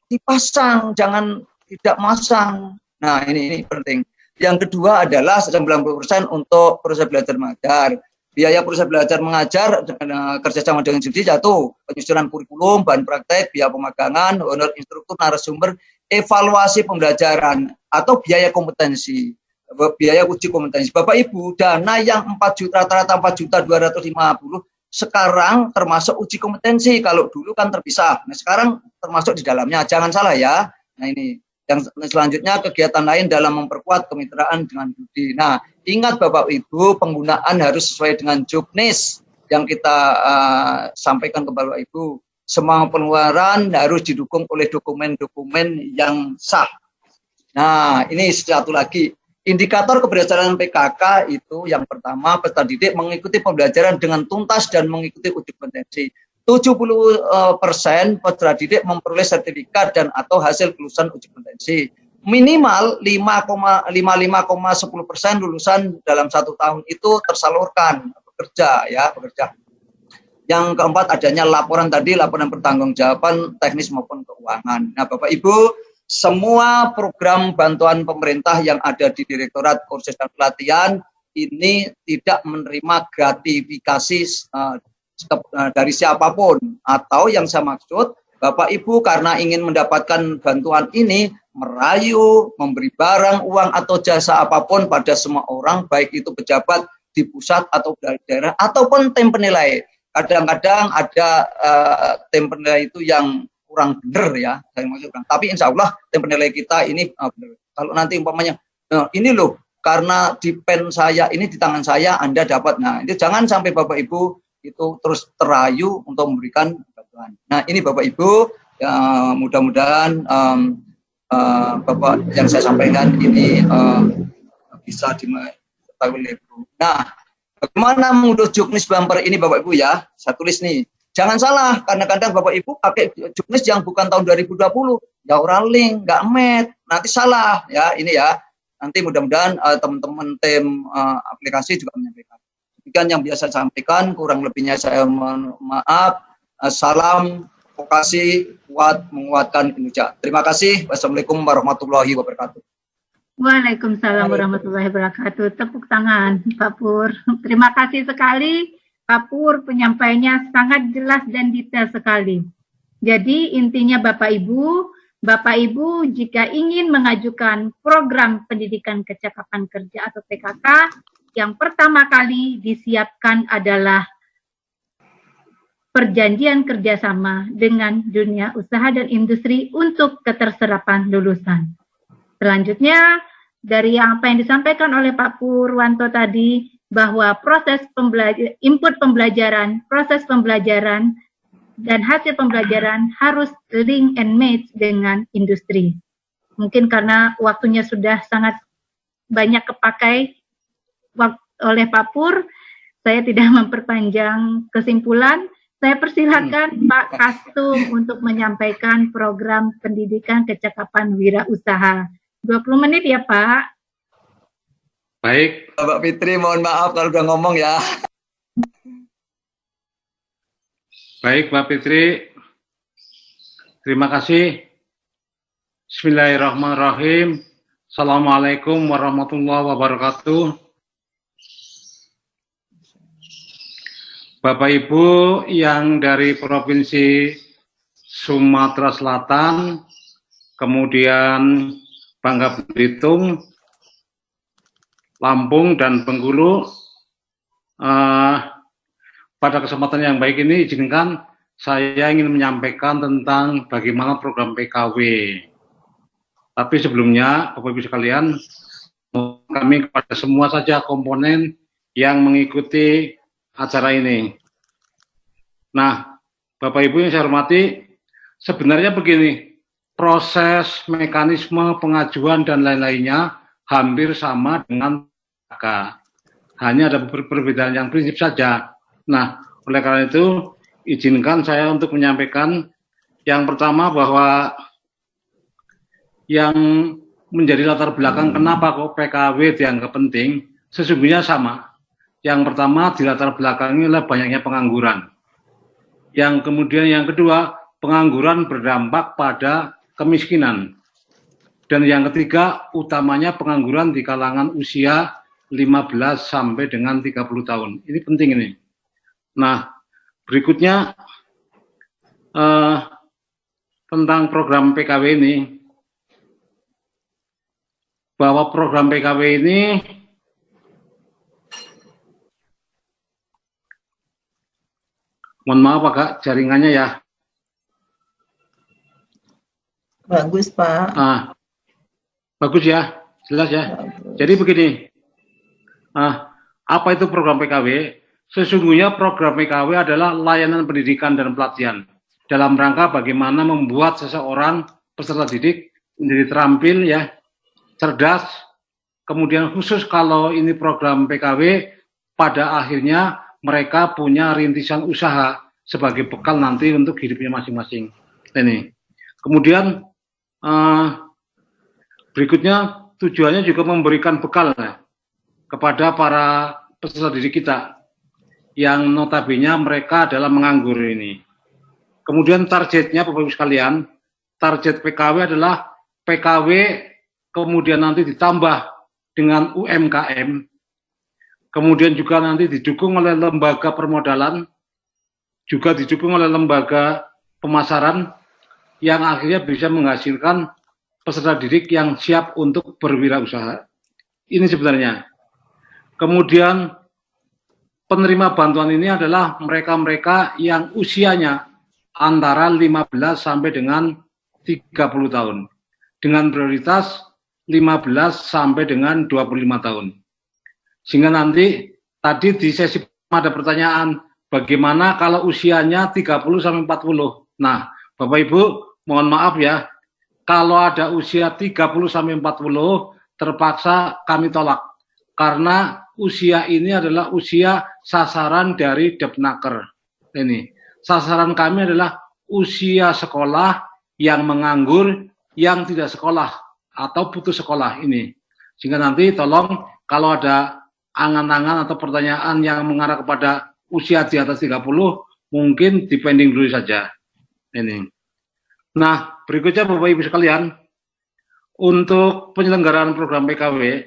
Dipasang, jangan tidak masang. Nah, ini penting. Yang kedua adalah 90% untuk proses belajar mengajar. Biaya proses belajar mengajar kerjasama dengan institusi jatuh. Penyusunan kurikulum, bahan praktek, biaya pemagangan, honor instruktur, narasumber, evaluasi pembelajaran atau biaya kompetensi, biaya uji kompetensi. Bapak Ibu, dana yang 4 juta rata-rata 4.250.000 sekarang termasuk uji kompetensi. Kalau dulu kan terpisah. Nah, sekarang termasuk di dalamnya. Jangan salah ya. Nah, ini yang selanjutnya kegiatan lain dalam memperkuat kemitraan dengan Budi. Nah, ingat Bapak Ibu, penggunaan harus sesuai dengan juknis yang kita sampaikan ke Bapak Ibu. semua pengeluaran harus didukung oleh dokumen-dokumen yang sah. Nah, ini satu lagi. Indikator keberhasilan PKK itu yang pertama, peserta didik mengikuti pembelajaran dengan tuntas dan mengikuti uji kompetensi. 70% peserta didik memperoleh sertifikat dan atau hasil kelulusan uji kompetensi. Minimal 55,10% lulusan dalam 1 tahun itu tersalurkan bekerja. Yang keempat adanya laporan pertanggungjawaban teknis maupun keuangan. Nah, Bapak Ibu, semua program bantuan pemerintah yang ada di Direktorat Kursus dan Pelatihan ini tidak menerima gratifikasi dari siapapun, atau yang saya maksud Bapak Ibu karena ingin mendapatkan bantuan ini merayu, memberi barang, uang atau jasa apapun pada semua orang, baik itu pejabat di pusat atau di daerah ataupun tim penilai. Kadang-kadang ada tim penilai itu yang kurang benar ya, saya maksudkan. Tapi insya Allah tim penilai kita ini benar. Kalau nanti umpamanya ini loh, karena di pen saya ini di tangan saya Anda dapat. Nah, itu jangan sampai Bapak Ibu itu terus terayu untuk memberikan bantuan. Nah, ini Bapak Ibu, ya, mudah-mudahan Bapak yang saya sampaikan ini bisa diketahui oleh Ibu. Nah, bagaimana mengunduh juknis bumper ini Bapak Ibu ya? Saya tulis nih. Jangan salah, kadang-kadang Bapak Ibu pakai juknis yang bukan tahun 2020, ya orang link, nggak met, nanti salah ya ini ya. Nanti mudah-mudahan teman-teman tim aplikasi juga menyampaikan. Demikian yang biasa saya sampaikan, kurang lebihnya saya mohon maaf. Salam vokasi kuat menguatkan Indonesia. Terima kasih. Wassalamualaikum warahmatullahi wabarakatuh.
Waalaikumsalam warahmatullahi wabarakatuh. Tepuk tangan Pak Pur. Terima kasih sekali Pak Pur, penyampaiannya sangat jelas dan detail sekali. Jadi intinya Bapak Ibu jika ingin mengajukan program pendidikan kecakapan kerja atau PKK, yang pertama kali disiapkan adalah perjanjian kerjasama dengan dunia usaha dan industri untuk keterserapan lulusan. Selanjutnya, dari apa yang disampaikan oleh Pak Purwanto tadi, bahwa proses input pembelajaran, proses pembelajaran, dan hasil pembelajaran harus link and match dengan industri. Mungkin karena waktunya sudah sangat banyak kepakai oleh Pak Pur, saya tidak memperpanjang kesimpulan. Saya persilakan Pak Kastum untuk menyampaikan program pendidikan kecakapan wirausaha. 20 menit ya Pak.
Baik.
Mbak Fitri, mohon maaf kalau udah ngomong ya.
Baik Mbak Fitri, terima kasih. Bismillahirrahmanirrahim. Assalamualaikum warahmatullahi wabarakatuh. Bapak Ibu yang dari Provinsi Sumatera Selatan, kemudian Bangka Belitung, Lampung, dan Bengkulu, pada kesempatan yang baik ini izinkan saya ingin menyampaikan tentang bagaimana program PKW. Tapi sebelumnya, Bapak Ibu sekalian, kami kepada semua saja komponen yang mengikuti acara ini. Nah, Bapak Ibu yang saya hormati, sebenarnya begini, proses, mekanisme, pengajuan, dan lain-lainnya hampir sama dengan PKK. Hanya ada perbedaan yang prinsip saja. Nah, oleh karena itu, izinkan saya untuk menyampaikan yang pertama bahwa yang menjadi latar belakang kenapa kok PKW dianggap penting, sesungguhnya sama. Yang pertama di latar belakangnya adalah banyaknya pengangguran. Yang kemudian yang kedua, pengangguran berdampak pada kemiskinan. Dan yang ketiga, utamanya pengangguran di kalangan usia 15 sampai dengan 30 tahun. Ini penting ini. Nah, berikutnya tentang program PKW ini. Bahwa program PKW ini mohon maaf agak jaringannya ya.
Bagus Pak.
Bagus ya, jelas ya.
Bagus.
Jadi begini, apa itu program PKW? Sesungguhnya program PKW adalah layanan pendidikan dan pelatihan. dalam rangka bagaimana membuat seseorang peserta didik menjadi terampil ya, cerdas. Kemudian khusus kalau ini program PKW, pada akhirnya mereka punya rintisan usaha sebagai bekal nanti untuk hidupnya masing-masing. Ini. Kemudian berikutnya tujuannya juga memberikan bekal ya, kepada para peserta didik kita yang notabene mereka adalah menganggur ini. Kemudian targetnya Bapak Ibu sekalian, target PKW adalah PKW kemudian nanti ditambah dengan UMKM, kemudian juga nanti didukung oleh lembaga permodalan, juga didukung oleh lembaga pemasaran yang akhirnya bisa menghasilkan peserta didik yang siap untuk berwirausaha. Ini sebenarnya. Kemudian penerima bantuan ini adalah mereka-mereka yang usianya antara 15 sampai dengan 30 tahun. Dengan prioritas 15 sampai dengan 25 tahun. Sehingga nanti tadi di sesi ada pertanyaan, bagaimana kalau usianya 30 sampai 40? Nah, Bapak Ibu, mohon maaf ya, kalau ada usia 30 sampai 40 terpaksa kami tolak. Karena usia ini adalah usia sasaran dari Depnaker. Ini, sasaran kami adalah usia sekolah yang menganggur, yang tidak sekolah atau putus sekolah ini. Sehingga nanti tolong kalau ada angan-angan atau pertanyaan yang mengarah kepada usia di atas 30, mungkin dipending dulu saja. Ini. Nah, berikutnya Bapak Ibu sekalian, untuk penyelenggaraan program PKW,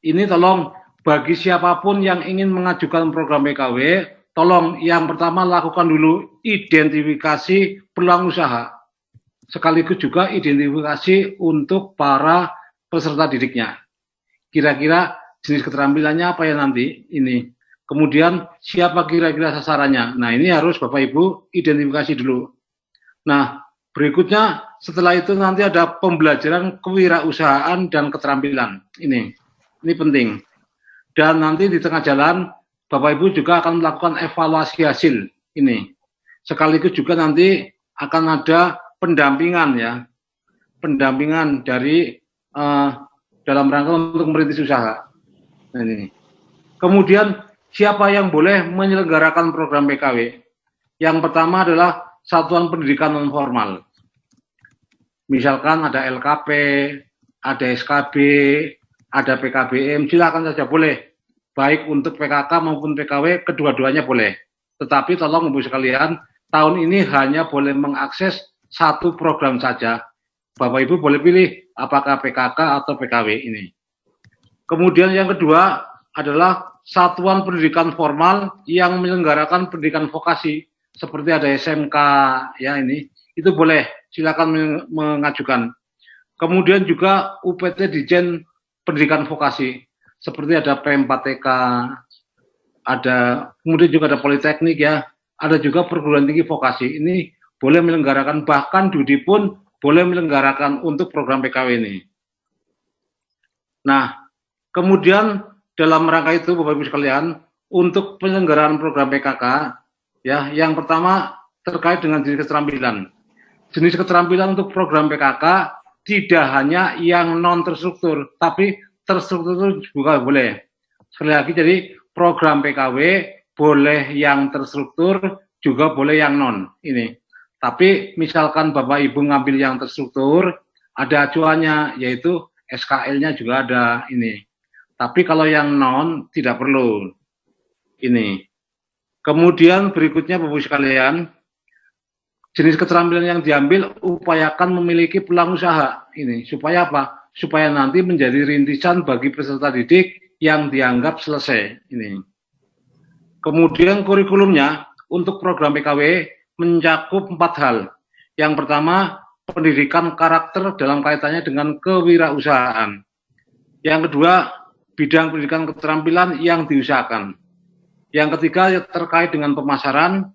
ini tolong bagi siapapun yang ingin mengajukan program PKW, tolong yang pertama lakukan dulu identifikasi peluang usaha. Sekaligus juga identifikasi untuk para peserta didiknya. Kira-kira jenis keterampilannya apa ya nanti ini. Kemudian siapa kira-kira sasarannya. Nah ini harus Bapak Ibu identifikasi dulu. Nah berikutnya setelah itu nanti ada pembelajaran kewirausahaan dan keterampilan. Ini penting. Dan nanti di tengah jalan Bapak Ibu juga akan melakukan evaluasi hasil ini. Sekaligus juga nanti akan ada pendampingan ya, pendampingan dari dalam rangka untuk merintis usaha. Nah, ini. Kemudian siapa yang boleh menyelenggarakan program PKW? Yang pertama adalah satuan pendidikan non formal. Misalkan ada LKP, ada SKB, ada PKBM, silakan saja boleh. Baik untuk PKK maupun PKW, kedua-duanya boleh. Tetapi tolong Ibu sekalian, tahun ini hanya boleh mengakses satu program saja. Bapak Ibu boleh pilih apakah PKK atau PKW ini. Kemudian yang kedua adalah satuan pendidikan formal yang menyelenggarakan pendidikan vokasi. Seperti ada SMK ya ini, itu boleh silakan mengajukan. Kemudian juga UPT Dijen Pendidikan Vokasi. Seperti ada P4TK, ada kemudian juga ada Politeknik ya, ada juga perguruan tinggi vokasi. Ini boleh menyelenggarakan, bahkan Dudi pun boleh menyelenggarakan untuk program PKW ini. Nah, kemudian dalam rangka itu Bapak Ibu sekalian, untuk penyelenggaraan program PKK, ya, yang pertama terkait dengan jenis keterampilan. Jenis keterampilan untuk program PKK tidak hanya yang non terstruktur, tapi terstruktur juga boleh. Sekali lagi, jadi program PKW boleh yang terstruktur, juga boleh yang non. Ini. Tapi misalkan Bapak Ibu ngambil yang terstruktur, ada acuannya, yaitu SKL-nya juga ada ini. Tapi kalau yang non, tidak perlu. Ini. Kemudian berikutnya Bapak Ibu sekalian, jenis keterampilan yang diambil, upayakan memiliki peluang usaha. Ini. Supaya apa? Supaya nanti menjadi rintisan bagi peserta didik yang dianggap selesai. Ini. Kemudian kurikulumnya, untuk program PKW, mencakup 4 hal. Yang pertama, pendidikan karakter dalam kaitannya dengan kewirausahaan. Yang kedua, bidang pendidikan keterampilan yang diusahakan. Yang ketiga, terkait dengan pemasaran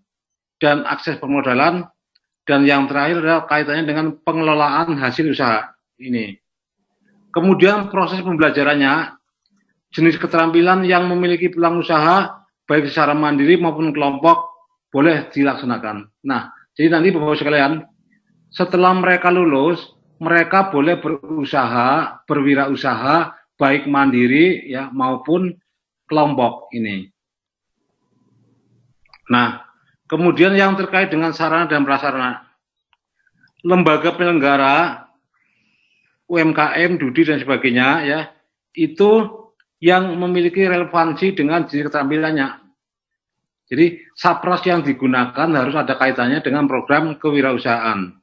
dan akses permodalan. Dan yang terakhir adalah kaitannya dengan pengelolaan hasil usaha. Ini. Kemudian proses pembelajarannya, jenis keterampilan yang memiliki peluang usaha, baik secara mandiri maupun kelompok, boleh dilaksanakan. Nah, Jadi nanti Bapak-Ibu sekalian, setelah mereka lulus, mereka boleh berusaha, berwirausaha, baik mandiri ya maupun kelompok ini. Nah, kemudian yang terkait dengan sarana dan prasarana, lembaga penyelenggara, UMKM, Dudi dan sebagainya ya, itu yang memiliki relevansi dengan jenis keterampilannya. Jadi sapras yang digunakan harus ada kaitannya dengan program kewirausahaan.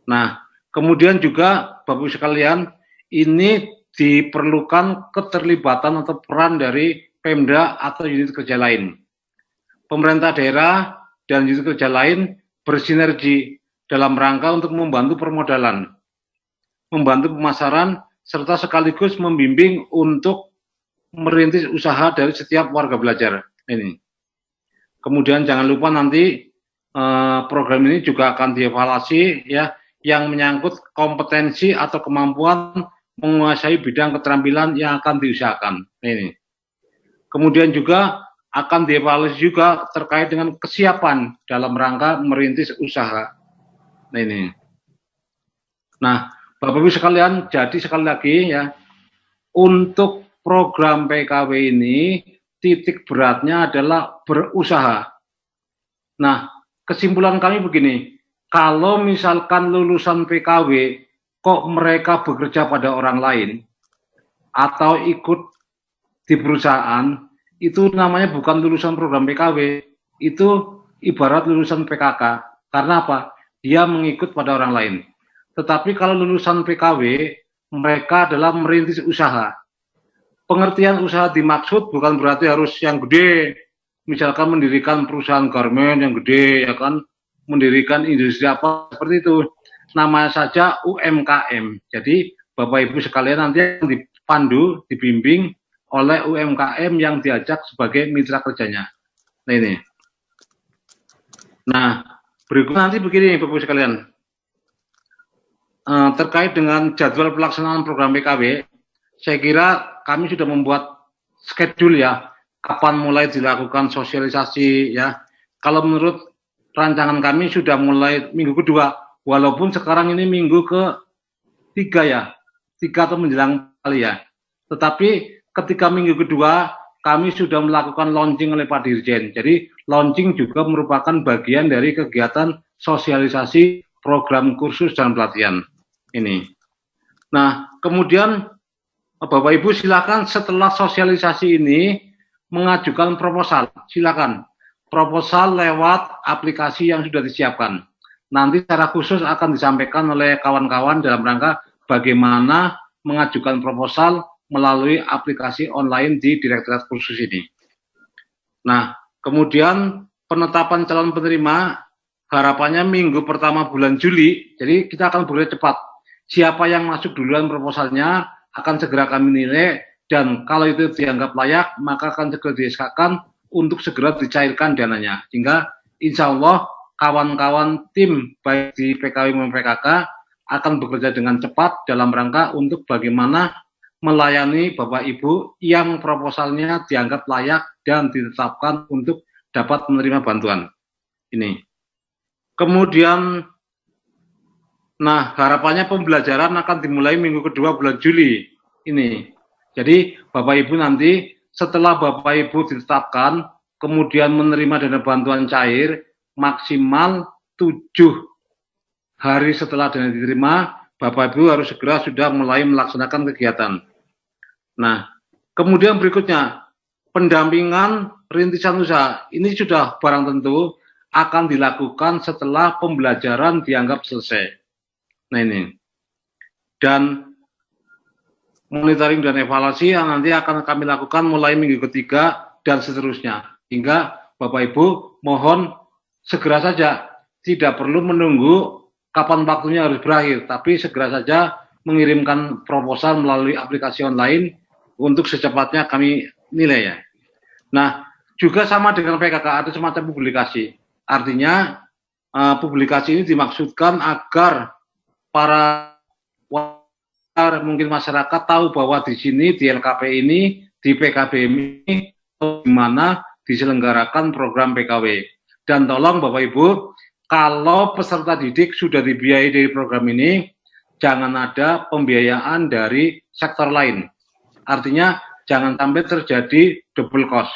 Nah, kemudian juga Bapak-Ibu sekalian, ini diperlukan keterlibatan atau peran dari Pemda atau unit kerja lain. Pemerintah daerah dan unit kerja lain bersinergi dalam rangka untuk membantu permodalan, membantu pemasaran, serta sekaligus membimbing untuk merintis usaha dari setiap warga belajar ini. Kemudian jangan lupa nanti program ini juga akan dievaluasi ya, yang menyangkut kompetensi atau kemampuan menguasai bidang keterampilan yang akan diusahakan. Ini. Kemudian juga akan dievaluasi juga terkait dengan kesiapan dalam rangka merintis usaha. Ini. Nah, Bapak-Ibu sekalian, jadi sekali lagi ya, untuk program PKW ini titik beratnya adalah berusaha. Nah, kesimpulan kami begini, kalau misalkan lulusan PKW kok mereka bekerja pada orang lain atau ikut di perusahaan, itu namanya bukan lulusan program PKW, itu ibarat lulusan PKK. Karena apa? Dia mengikut pada orang lain. Tetapi kalau lulusan PKW, mereka adalah merintis usaha. Pengertian usaha dimaksud bukan berarti harus yang gede, misalkan mendirikan perusahaan garmen yang gede, ya kan, mendirikan industri apa seperti itu. Namanya saja UMKM. Jadi Bapak Ibu sekalian nanti yang dipandu, dibimbing oleh UMKM yang diajak sebagai mitra kerjanya. Nah ini. Nah berikut nanti begini Bapak Ibu sekalian. Terkait dengan jadwal pelaksanaan program PKW, saya kira kami sudah membuat schedule ya, kapan mulai dilakukan sosialisasi ya. Kalau menurut rancangan kami sudah mulai minggu kedua, walaupun sekarang ini minggu ke-3 ya, 3 atau menjelang kali ya. Tetapi ketika minggu kedua, kami sudah melakukan launching oleh Pak Dirjen. Jadi launching juga merupakan bagian dari kegiatan sosialisasi program kursus dan pelatihan ini. Nah, kemudian Bapak Ibu silakan setelah sosialisasi ini mengajukan proposal, silakan. Proposal lewat aplikasi yang sudah disiapkan. Nanti secara khusus akan disampaikan oleh kawan-kawan dalam rangka bagaimana mengajukan proposal melalui aplikasi online di Direktorat Kursus ini. Nah, kemudian penetapan calon penerima harapannya minggu pertama bulan Juli, jadi kita akan bekerja cepat. Siapa yang masuk duluan proposalnya akan segera kami nilai, dan kalau itu dianggap layak, maka akan segera di-SK-kan untuk segera dicairkan dananya. Sehingga insya Allah kawan-kawan tim baik di PKW maupun PKK akan bekerja dengan cepat dalam rangka untuk bagaimana melayani Bapak Ibu yang proposalnya dianggap layak dan ditetapkan untuk dapat menerima bantuan ini. Kemudian, nah harapannya pembelajaran akan dimulai minggu kedua bulan Juli ini. Jadi Bapak Ibu nanti setelah Bapak Ibu ditetapkan, kemudian menerima dana bantuan cair, maksimal 7 hari setelah dana diterima, Bapak Ibu harus segera sudah mulai melaksanakan kegiatan. Nah, kemudian berikutnya, pendampingan rintisan usaha. Ini sudah barang tentu akan dilakukan setelah pembelajaran dianggap selesai. Nah ini. Dan monitoring dan evaluasi yang nanti akan kami lakukan mulai minggu ketiga dan seterusnya. Hingga Bapak Ibu mohon segera saja, tidak perlu menunggu kapan waktunya harus berakhir, tapi segera saja mengirimkan proposal melalui aplikasi online untuk secepatnya kami nilai ya. Nah, juga sama dengan PKK, ada semacam publikasi. Artinya publikasi ini dimaksudkan agar para mungkin masyarakat tahu bahwa di sini, di LKP ini, di PKB ini, di mana diselenggarakan program PKW. Dan tolong Bapak Ibu, kalau peserta didik sudah dibiayai dari program ini, jangan ada pembiayaan dari sektor lain. Artinya jangan sampai terjadi double cost.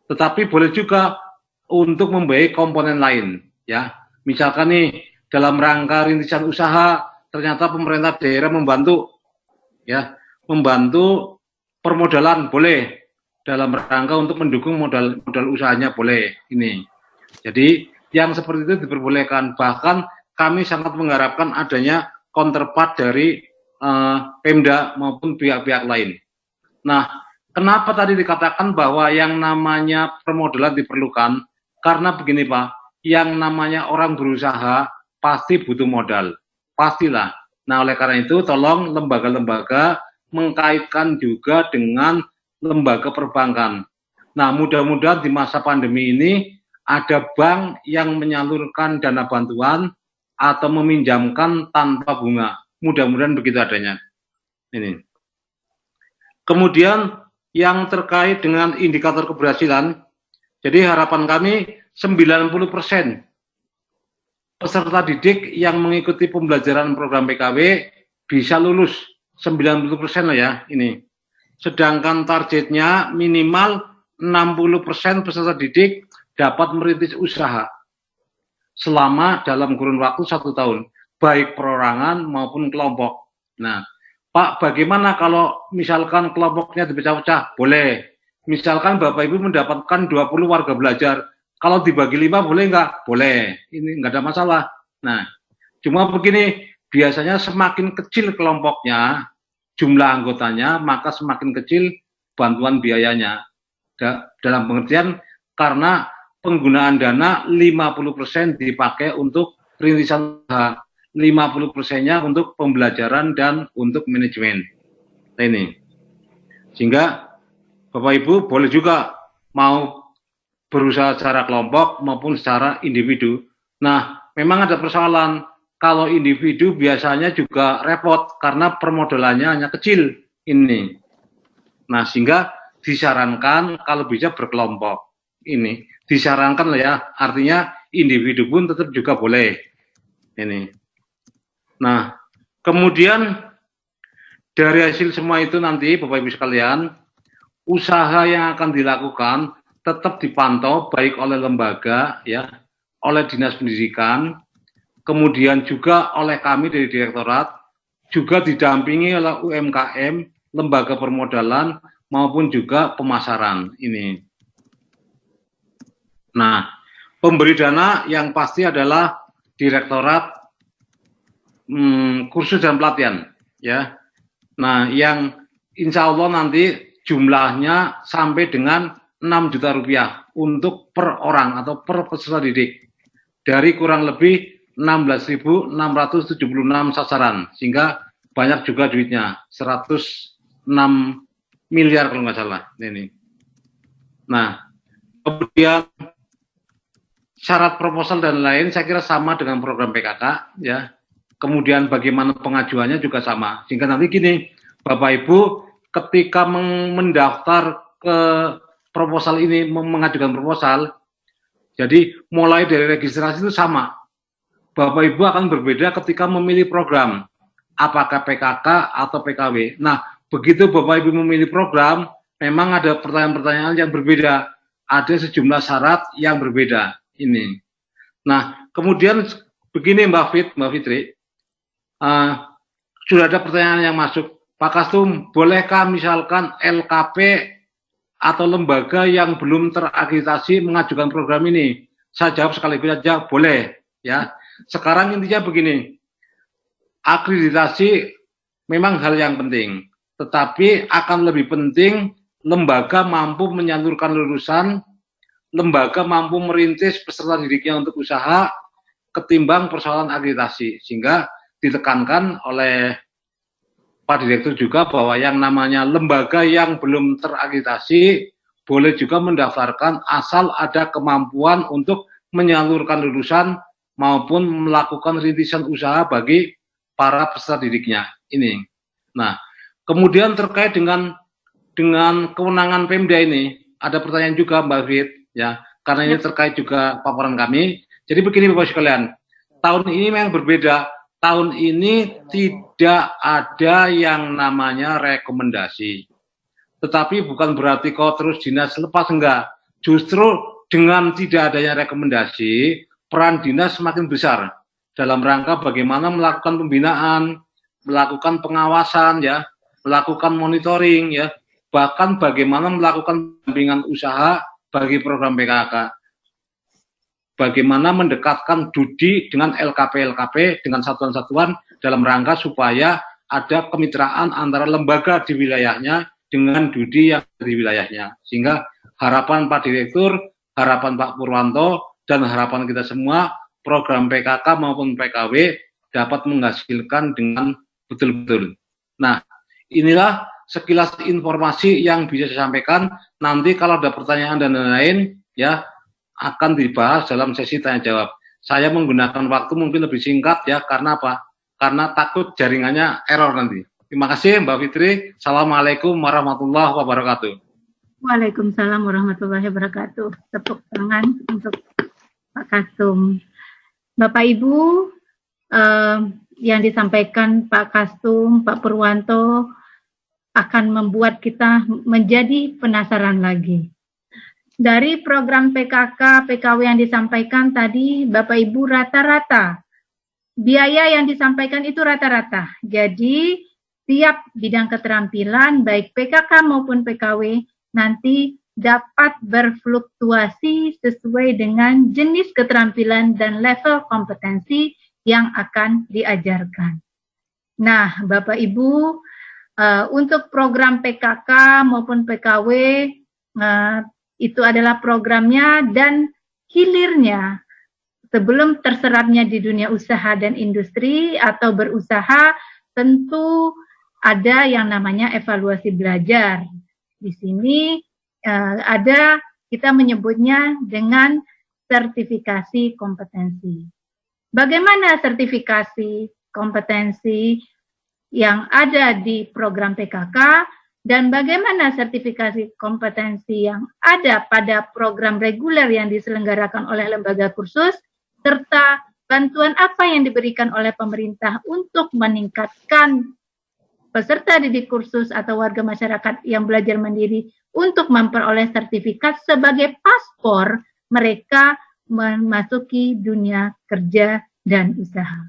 Tetapi boleh juga untuk membiayai komponen lain, ya. Misalkan nih dalam rangka rintisan usaha, ternyata pemerintah daerah membantu, ya, membantu permodalan boleh, dalam rangka untuk mendukung modal usahanya boleh. Ini. Jadi yang seperti itu diperbolehkan. Bahkan kami sangat mengharapkan adanya counterpart dari Pemda maupun pihak-pihak lain. Nah, kenapa tadi dikatakan bahwa yang namanya permodalan diperlukan? Karena begini Pak, yang namanya orang berusaha pasti butuh modal, pastilah. Nah, oleh karena itu tolong lembaga-lembaga mengkaitkan juga dengan lembaga perbankan. Nah, mudah-mudahan di masa pandemi ini ada bank yang menyalurkan dana bantuan atau meminjamkan tanpa bunga. Mudah-mudahan begitu adanya. Ini. Kemudian yang terkait dengan indikator keberhasilan, jadi harapan kami 90% peserta didik yang mengikuti pembelajaran program PKW bisa lulus 90% lah ya ini. Sedangkan targetnya minimal 60% peserta didik dapat merintis usaha selama dalam kurun waktu 1 tahun, baik perorangan maupun kelompok. Nah, Pak, bagaimana kalau misalkan kelompoknya dipecah-pecah? Boleh. Misalkan Bapak Ibu mendapatkan 20 warga belajar, kalau dibagi 5 boleh nggak? Boleh. Ini nggak ada masalah. Nah, cuma begini, biasanya semakin kecil kelompoknya, jumlah anggotanya, maka semakin kecil bantuan biayanya. Dalam pengertian, karena penggunaan dana 50% dipakai untuk rintisan usaha. 50%-nya untuk pembelajaran dan untuk manajemen. Nah, ini. Sehingga Bapak Ibu boleh juga mau berusaha secara kelompok maupun secara individu. Nah, memang ada persoalan. Kalau individu biasanya juga repot karena permodalannya hanya kecil ini. Nah, sehingga disarankan kalau bisa berkelompok. Ini disarankan lah ya, artinya individu pun tetap juga boleh. Ini. Nah, kemudian dari hasil semua itu nanti Bapak Ibu sekalian, usaha yang akan dilakukan tetap dipantau baik oleh lembaga ya, oleh Dinas Pendidikan, kemudian juga oleh kami dari Direktorat, juga didampingi oleh UMKM, lembaga permodalan maupun juga pemasaran ini. Nah, pemberi dana yang pasti adalah Direktorat kursus dan pelatihan ya. Nah, yang insya Allah nanti jumlahnya sampai dengan 6 juta rupiah untuk per orang atau per peserta didik dari kurang lebih 16.676 sasaran, sehingga banyak juga duitnya 106 miliar kalau nggak salah ini. Nah, kemudian syarat proposal dan lain saya kira sama dengan program PKK ya. Kemudian bagaimana pengajuannya juga sama. Sehingga nanti gini, Bapak Ibu ketika mendaftar ke proposal ini, mengajukan proposal, jadi mulai dari registrasi itu sama. Bapak Ibu akan berbeda ketika memilih program, apakah PKK atau PKW. Nah, begitu Bapak Ibu memilih program, memang ada pertanyaan-pertanyaan yang berbeda. Ada sejumlah syarat yang berbeda. Ini. Nah, kemudian begini Mbak Fitri, sudah ada pertanyaan yang masuk. Pak Kastum, bolehkah misalkan LKP atau lembaga yang belum terakreditasi mengajukan program ini? Saya jawab sekaligus saja, boleh. Ya. Sekarang intinya begini, akreditasi memang hal yang penting, tetapi akan lebih penting lembaga mampu menyalurkan lulusan, lembaga mampu merintis peserta didiknya untuk usaha, ketimbang persoalan akreditasi. Sehingga ditekankan oleh Pak Direktur juga bahwa yang namanya lembaga yang belum terakreditasi boleh juga mendaftarkan asal ada kemampuan untuk menyalurkan lulusan maupun melakukan rintisan usaha bagi para peserta didiknya ini. Nah, kemudian terkait dengan kewenangan Pemda ini ada pertanyaan juga Mbak Fit ya, karena ini terkait juga paparan kami. Jadi begini Bapak sekalian, tahun ini memang berbeda. Tahun ini tidak ada yang namanya rekomendasi. Tetapi bukan berarti kau terus dinas lepas, enggak. Justru dengan tidak adanya rekomendasi, peran dinas semakin besar dalam rangka bagaimana melakukan pembinaan, melakukan pengawasan, ya, melakukan monitoring, ya, bahkan bagaimana melakukan pendampingan usaha bagi program PKK. Bagaimana mendekatkan DUDI dengan LKP-LKP, dengan satuan-satuan dalam rangka supaya ada kemitraan antara lembaga di wilayahnya dengan DUDI yang di wilayahnya. Sehingga harapan Pak Direktur, harapan Pak Purwanto, dan harapan kita semua, program PKK maupun PKW dapat menghasilkan dengan betul-betul. Nah, inilah sekilas informasi yang bisa saya sampaikan. Nanti kalau ada pertanyaan dan lain-lain, ya, akan dibahas dalam sesi tanya jawab. Saya menggunakan waktu mungkin lebih singkat, ya, karena apa? Karena takut jaringannya error nanti. Terima kasih Mbak Fitri. Assalamualaikum warahmatullahi wabarakatuh.
Waalaikumsalam warahmatullahi wabarakatuh. Tepuk tangan untuk Pak Kastum. Bapak Ibu, yang disampaikan Pak Kastum, Pak Purwanto akan membuat kita menjadi penasaran lagi. Dari program PKK, PKW yang disampaikan tadi, Bapak Ibu, rata-rata biaya yang disampaikan itu rata-rata. Jadi, tiap bidang keterampilan, baik PKK maupun PKW, nanti dapat berfluktuasi sesuai dengan jenis keterampilan dan level kompetensi yang akan diajarkan. Nah, Bapak Ibu, untuk program PKK maupun PKW, itu adalah programnya dan hilirnya sebelum terserapnya di dunia usaha dan industri atau berusaha, tentu ada yang namanya evaluasi belajar. Di sini ada, kita menyebutnya dengan sertifikasi kompetensi. Bagaimana sertifikasi kompetensi yang ada di program PKK dan bagaimana sertifikasi kompetensi yang ada pada program reguler yang diselenggarakan oleh lembaga kursus, serta bantuan apa yang diberikan oleh pemerintah untuk meningkatkan peserta didik kursus atau warga masyarakat yang belajar mandiri untuk memperoleh sertifikat sebagai paspor mereka memasuki dunia kerja dan usaha.